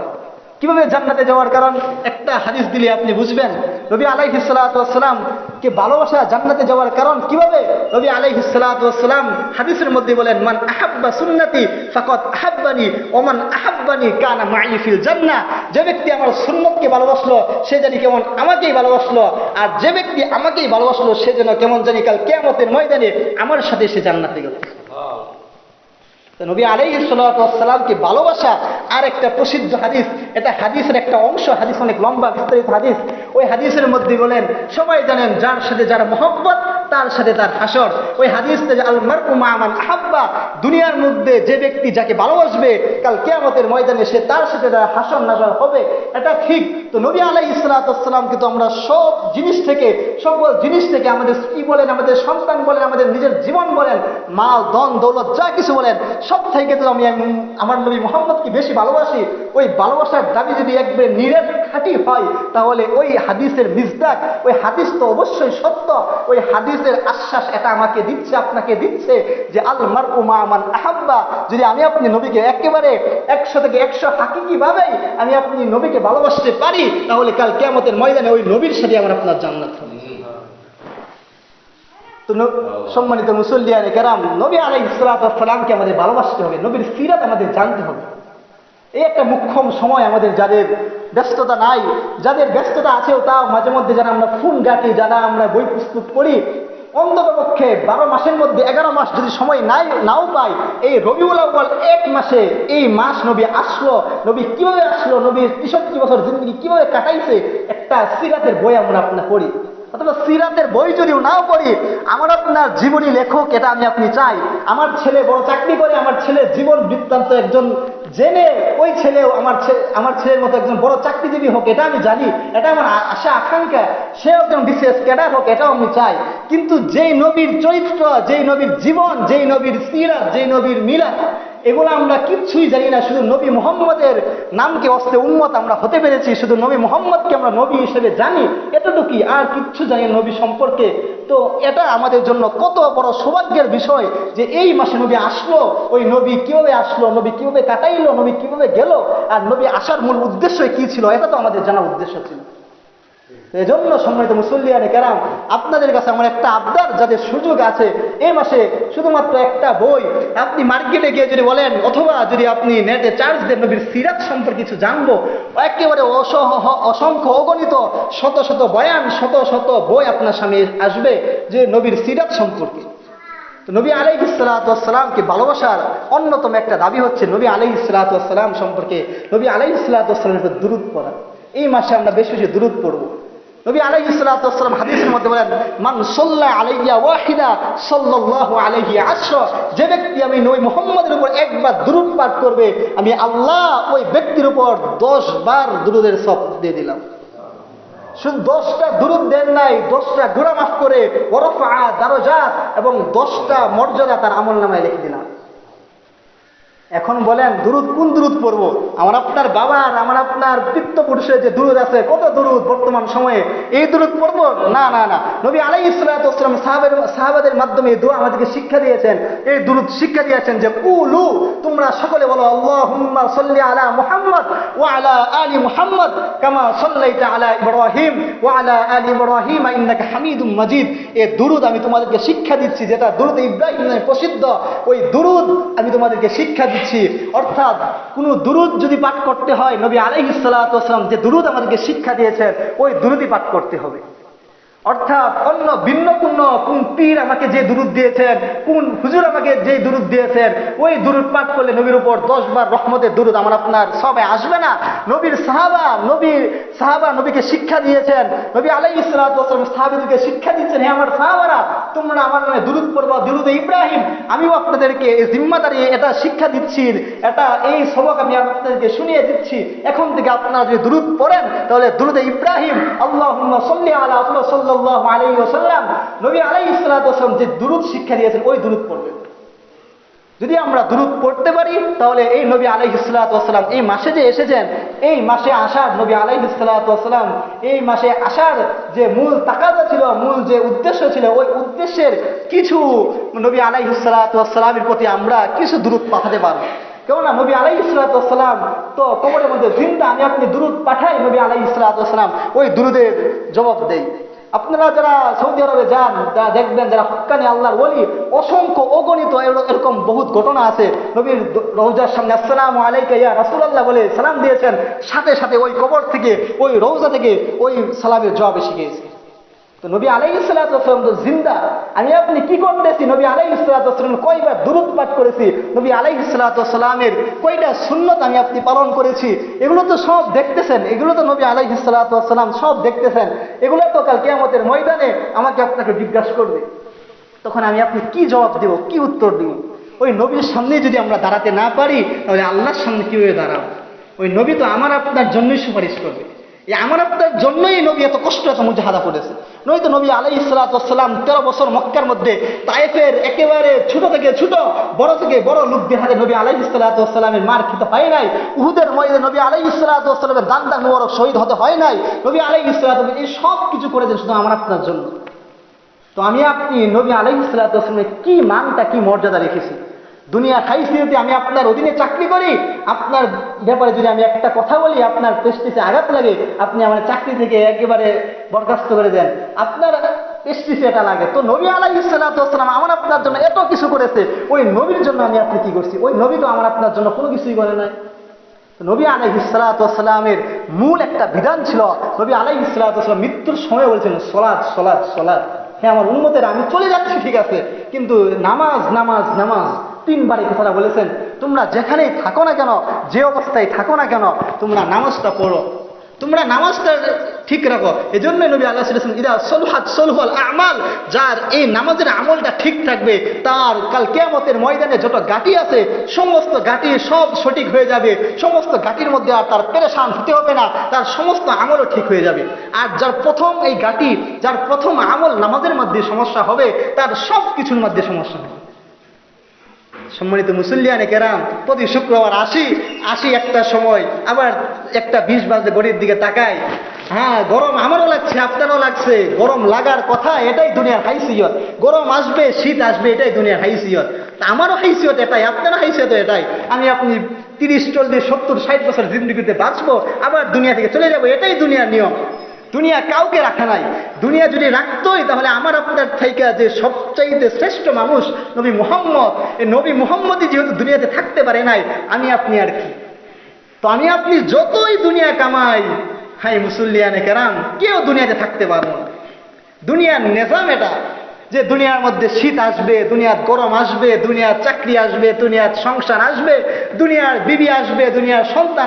কিভাবে জান্নাতে যাওয়ার কারণ একটা হাদিস দিলে আপনি বুঝবেন। নবী আলাইহিস সালাতু ওয়াস সালাম কে ভালোবাসা জান্নাতে যাওয়ার কারণ কিভাবে, নবী আলাইহিস সালাতু ওয়াস সালাম হাদিসের মধ্যে বলেন, মান আহাব্বা সুন্নতি ফাকাদ আহাব্বানি ওয়া মান আহাব্বানি কানা মাই ফিল জান্নাহ। যে ব্যক্তি আমার সুন্নতকে ভালোবাসলো সে জানি কেমন আমাকেই ভালোবাসলো, আর যে ব্যক্তি আমাকেই ভালোবাসলো সে যেন কেমন জানি কাল কিয়ামতের ময়দানে আমার সাথে সে জান্নাতে গেল। নবী আলাইহিস সালাতু ওয়াস সালামকে ভালোবাসা আর একটা প্রসিদ্ধ হাদিস, এটা হাদিসের একটা অংশ, হাদিস অনেক লম্বা বিস্তারিত হাদিস। ওই হাদিসের মধ্যে বলেন, সবাই জানেন যার সাথে যার মহব্বত তার সাথে তার হাসর। ওই হাদিসটা যে আল মারউ মা মান আহাব্বা, দুনিয়ার মধ্যে যে ব্যক্তি যাকে ভালোবাসবে কাল কিয়ামতের ময়দানে সে তার সাথে তার হাসর নাসর হবে, এটা ঠিক। তো নবী আলাইহিস সালাতু ওয়াস সালাম কিন্তু আমরা সব জিনিস থেকে, সকল জিনিস থেকে, আমাদের স্ত্রী বলেন, আমাদের সন্তান বলেন, আমাদের নিজের জীবন বলেন, মাল ধন দৌলত যা কিছু বলেন, সব থেকে তো আমি আমার নবী মুহাম্মদকে বেশি ভালোবাসি। ওই ভালোবাসার দাবি যদি একবার নিরেট খাঁটি হয় তাহলে ওই হাদিসের মিজদাক, ওই হাদিস তো অবশ্যই সত্য। ওই হাদিসের আশ্বাস এটা আমাকে দিচ্ছে, আপনাকে দিচ্ছে যে আল মারউ মা মান আহাব্বা। যদি আমি আপনি নবীকে একেবারে 100 থেকে 100 হাকিকি ভাবেই আমি আপনি নবীকে ভালোবাসতে পারি তাহলে কাল কিয়ামতের ময়দানে ওই নবীর সাথে আমার আপনার জান্নাত হবে। তো সম্মানিত মুসল্লিয়ানে কেরাম, নবী আলাইহিস সালাতু ওয়াস সালামকে আমাদের ভালোবাসতে হবে, নবীর সিরাত আমাদের জানতে হবে। এই একটা মুখ্যম সময় আমাদের, যাদের ব্যস্ততা নাই, যাদের ব্যস্ততা আছেও তাও মাঝে মধ্যে যারা আমরা ফোন ঘাঁটি, যারা আমরা বই পুস্তক পড়ি, অন্ততপক্ষে 12 মাসের মধ্যে 11 মাস যদি সময় নাও পাই, এই রবিউল আউয়াল 1 মাসে এই মাস নবী আসলো, নবী কিভাবে আসলো, নবীর 63 বছর জিন্দগি কিভাবে কাটাইছে, একটা সিরাতের বই আমরা আপনার পড়ি। অথবা সিরাতের বই যদিও নাও পড়ি, আমার আপনার জীবনী লেখক এটা আমি আপনি চাই। আমার ছেলে বড় চাকরি করে, আমার ছেলের জীবন বৃত্তান্ত একজন জেনে ওই ছেলেও আমার ছেলের মতো একজন বড় চাকরিজীবী হোক, এটা আমি জানি, এটা আমার আশা আকাঙ্ক্ষা। সেও একজন বিশেষ ক্যাডার হোক, এটাও আমি চাই। কিন্তু যেই নবীর চরিত্র, যেই নবীর জীবন, যেই নবীর সিরাত, যেই নবীর মিলাদ, এগুলো আমরা কিচ্ছুই জানি না। শুধু নবী মুহাম্মদের নামকে অস্তে উম্মত আমরা হতে পেরেছি, শুধু নবী মুহাম্মদকে আমরা নবী হিসেবে জানি, এতটুকুই, আর কিচ্ছু জানি নবী সম্পর্কে। তো এটা আমাদের জন্য কত বড় সৌভাগ্যের বিষয় যে এই মাসে নবী আসলো, ওই নবী কিভাবে আসলো, নবী কিভাবে কাটাইলো, নবী কিভাবে গেল, আর নবী আসার মূল উদ্দেশ্য কি ছিল, এটা তো আমাদের জানার উদ্দেশ্য ছিল। এজন্য সম্মানিত মুসল্লিয়ানে কেরাম, আপনাদের কাছে আমার একটা আবদার, যাদের সুযোগ আছে এই মাসে শুধুমাত্র একটা বই আপনি মার্কেটে গিয়ে যদি বলেন, অথবা যদি আপনি নেটে চার্জ দেন নবীর সিরাত সম্পর্কে কিছু জানবো, একেবারে অসংখ্য অগণিত শত শত বয়ান, শত শত বই আপনার সামনে আসবে যে নবীর সিরাত সম্পর্কে। তো নবী আলাইহিস সালাতু ওয়াস সালামকে ভালোবাসার অন্যতম একটা দাবি হচ্ছে নবী আলাইহিস সালাতু ওয়াস সালাম সম্পর্কে, নবী আলাইহিস সালাতু ওয়াস সালামের উপর দুরূদ পড়া। এই মাসে আমরা বেশি বেশি দুরূদ পড়বো। নবী আলাইহিস সালাতু ওয়াস সালাম হাদিসের মধ্যে বলেন, মান সাল্লা আলাইয়া ওয়াহিদা সাল্লাল্লাহু আলাইহি আশরা। যে ব্যক্তি আমি নবী মুহাম্মদের উপর একবার দুরূদ পাঠ করবে, আমি আল্লাহ ওই ব্যক্তির উপর 10 বার দুরূদের সওয়াব দিয়ে দিলাম। শুধু 10টা দুরূদ দেন নাই, 10টা গুনাহ মাফ করে ওয়ারফা দারাজাত, এবং 10টা মর্যাদা তার আমলনামায় লিখে দিলাম। এখন বলেন দুরূদ কোন দুরূদ পড়বো? আমার আপনার বাবার, আমার আপনার পিতৃপুরুষের যে দুরূদ আছে, কত দুরূদ বর্তমান সময়ে, এই দুরূদ পড়বো? না না না। নবী আলাইহিস সালাতু ওয়াস সালাম সাহাবাদের মাধ্যমে এই দোয়া আমাদেরকে শিক্ষা দিয়েছেন, এই দুরূদ শিক্ষা দিয়েছেন যে কুলু, তোমরা সকলে বলো আল্লাহুম্মা সাল্লি আলা মুহাম্মদ ওয়া আলা আলি মুহাম্মদ কামা সাল্লাইতা আলা ইব্রাহিম ওয়া আলা আলি ইব্রাহিম ইন্নাকা হামিদুম মাজিদ। এই দুরূদ আমি তোমাদেরকে শিক্ষা দিচ্ছি, যেটা দুরূদ ইব্রাহিম নামে প্রসিদ্ধ, ওই দুরূদ আমি তোমাদেরকে শিক্ষা দিচ্ছি। অর্থাৎ কোন দুরূদ যদি পাঠ করতে হয়, নবী আলাইহিস সালাতু ওয়াস সালাম যে দুরূদ আমাদেরকে শিক্ষা দিয়েছেন ওই দুরূদই পাঠ করতে হবে। অর্থাৎ অন্য ভিন্ন কোন পীর আমাকে যে দুরূদ দিয়েছেন, কোন হুজুর আমাকে যে দুরূদ দিয়েছেন, ওই দুরূদ পাঠ করলে নবীর উপর 10 বার রহমতের দুরূদ আমার আপনার সবে আসবে না। নবীর সাহাবা নবীকে শিক্ষা দিয়েছেন, নবী আলাইহিস সালাতু ওয়াস সালাম সাহাবীদেরকে শিক্ষা দিচ্ছেন, হে আমার সাহাবারা, তোমরা আমার নামে দুরূদ পড়বা, দুরূদে ইব্রাহিম। আমিও আপনাদেরকে এই জিম্মাদারি, এটা শিক্ষা দিচ্ছি, এটা এই সবক আমি আপনাদেরকে শুনিয়ে দিচ্ছি। এখন থেকে আপনারা যদি দুরূদ পড়েন তাহলে দুরূদে ইব্রাহিম, আল্লাহুম্মা সাল্লি আলা সাল্লাল্লাহু আলাইহি ওয়াসাল্লাম, নবী আলাইহিস সালাতু ওয়াস সালাম যে দুরূদ শিক্ষা দিয়েছেন ওই দুরূদ পড়বেন। যদি আমরা দুরূদ পড়তে পারি তাহলে এই নবী আলাইহিস সালাতু ওয়াস সালাম এই মাসে যে এসেছেন, এই মাসে আসার, নবী আলাইহিস সালাতু ওয়াস সালাম এই মাসে আসার যে মূল তাকাদা ছিল, মূল যে উদ্দেশ্য ছিল, ওই উদ্দেশ্যের কিছু নবী আলাইহিস সালাতু ওয়াস সালামের প্রতি আমরা কিছু দুরূদ পাঠাতে পারবো। কেননা নবী আলাইহিস সালাতু ওয়াস সালাম তো কবরের মধ্যে জিন্দা, আমি আপনি দুরূদ পাঠাই, নবী আলাইহিস সালাতু ওয়াস সালাম ওই দুরূদের জবাব দেই। আপনারা যারা সৌদি আরবে যান, যারা দেখবেন, যারা হক্কানি আল্লাহর ওলি, অসংখ্য অগণিত এরকম বহুত ঘটনা আছে। নবীর রওজার সামনে আসসালামু আলাইকা ইয়া রাসূলুল্লাহ বলে সালাম দিয়েছেন, সাথে সাথে ওই কবর থেকে, ওই রওজা থেকে ওই সালামের জবাব এসে গিয়েছে। তো নবী আলাইহিস সালাতু ওয়াস সালাম তো জিন্দা, আমি আপনি কি করতেছি? নবী আলাইহিস সালাতু ওয়াস সালাম কয়বার দুরূদ পাঠ করেছি, নবী আলাইহিস সালাতু ওয়াস সালামের কয়টা সুন্নাত আমি আপনি পালন করেছি, এগুলো তো সব দেখতেছেন, এগুলো তো নবী আলাইহিস সালাতু ওয়াস সালাম সব দেখতেছেন। এগুলো তো কাল কিয়ামতের ময়দানে আমাকে আপনাকে জিজ্ঞাসা করবে, তখন আমি আপনি কি জবাব দেব, কি উত্তর দেব? ওই নবীর সামনে যদি আমরা দাঁড়াতে না পারি তাহলে আল্লাহর সামনে কিভাবে দাঁড়াবো? ওই নবী তো আমার আপনার জন্যই সুপারিশ করবে। এই আমার আপনার জন্যই নবী এত কষ্ট, এত মুজাহাদা করেছে। নয়তো নবী আলাইহিস সালাতু ওয়াস সালাম 13 বছর মক্কার মধ্যে তায়েফের একেবারে ছোট থেকে ছোট, বড় থেকে বড় লোকদের হাতে নবী আলাইহিস সালাতু ওয়াস সালামের মার খেতে হয় নাই। উহুদের ময়দানে নবী আলাইহিস সালাতু ওয়াস সালামের দান্দা মুবারক শহীদ হতে হয় নাই। নবী আলাইহিস সালাতু ওয়াস সালাম এই সব কিছু করেছেন শুধু আমার আপনার জন্য। তো আমি আপনি নবী আলাইহিস সালাতু ওয়াস সালামের কি মানটা, কি মর্যাদা রেখেছি? দুনিয়া খাইসিয়তে আমি আপনার অধীনে চাকরি করি, আপনার ব্যাপারে যদি আমি একটা কথা বলি, আপনার প্রেস্টিজে আঘাত লাগে, আপনি আমার চাকরি থেকে একেবারে বরখাস্ত করে দেন, আপনার প্রেস্টিজে এটা লাগে। তো নবী আলাইহিস সালাতু ওয়াস সালাম আমার আপনার জন্য এত কিছু করেছে, ওই নবীর জন্য আমি আপনি কি করছি? ওই নবী তো আমার আপনার জন্য কোনো কিছুই করে নাই। নবী আলাইহিস সালাতু ওয়াস সালামের মূল একটা বিধান ছিল, নবী আলাইহিস সালাতু ওয়াস সালাম মৃত্যুর সময় বলছেন সালাত সালাত সালাত। হ্যাঁ আমার উম্মতের, আমি চলে যাচ্ছি ঠিক আছে, কিন্তু নামাজ নামাজ নামাজ 3 বার এই কথাটা বলেছেন। তোমরা যেখানেই থাকো না কেন, যে অবস্থায় থাকো না কেন, তোমরা নামাজটা পড়ো, তোমরা নামাজটা ঠিক রাখো। এই জন্য নবী আল্লাহ সাল্লাল্লাহু আলাইহি ওয়াসাল্লাম ইদা সলহাত সলহুল আমাল, যার এই নামাজের আমলটা ঠিক থাকবে, তার কাল কিয়ামতের ময়দানে যত গাটি আছে সমস্ত গাটি সব সঠিক হয়ে যাবে, সমস্ত গাটির মধ্যে আর তার পেরেশান হতে হবে না, তার সমস্ত আমলও ঠিক হয়ে যাবে। আর যার প্রথম এই গাটি, যার প্রথম আমল নামাজের মধ্যে সমস্যা হবে, তার সব কিছুর মধ্যে সমস্যা হবে। সম্মানিত মুসল্লিয়ানে কেরাম, প্রতি শুক্রবার আসি একটা সময়, আবার 1:20 বাজে ঘড়ির দিকে তাকাই, হ্যাঁ গরম আমারও লাগছে, আপনারও লাগছে, গরম লাগার কথা, এটাই দুনিয়ার হাইসিয়ত। গরম আসবে, শীত আসবে, এটাই দুনিয়ার হাইসিয়ত। আমারও হাইসিয়ত এটাই, আপনারও হাইসিয়ত এটাই। আমি আপনি 30, 40, 70, 60 বছর জিন্দগিতে বাঁচবো, আবার দুনিয়া থেকে চলে যাবো, এটাই দুনিয়ার নিয়ম। দুনিয়া কাউকে রাখা নাই। দুনিয়া যদি রাখতোই তাহলে আমার আপনার থেকে যে সবচাইতে শ্রেষ্ঠ মানুষ নবী মুহাম্মদ, এই নবী মুহাম্মদই যেহেতু দুনিয়াতে থাকতে পারে নাই, আমি আপনি আর কি? তো আমি আপনি যতই দুনিয়া কামাই, হাই মুসল্লিয়ানে কেরাম, কেউ দুনিয়াতে থাকতে পারবো না। দুনিয়ার নিজাম এটা, যে দুনিয়ার মধ্যে শীত আসবে, দুনিয়ার গরম আসবে, দুনিয়ার চাকরি আসবে, দুনিয়ার সংসার আসবে, দুনিয়ার বিবি আসবে, দুনিয়ার সন্তান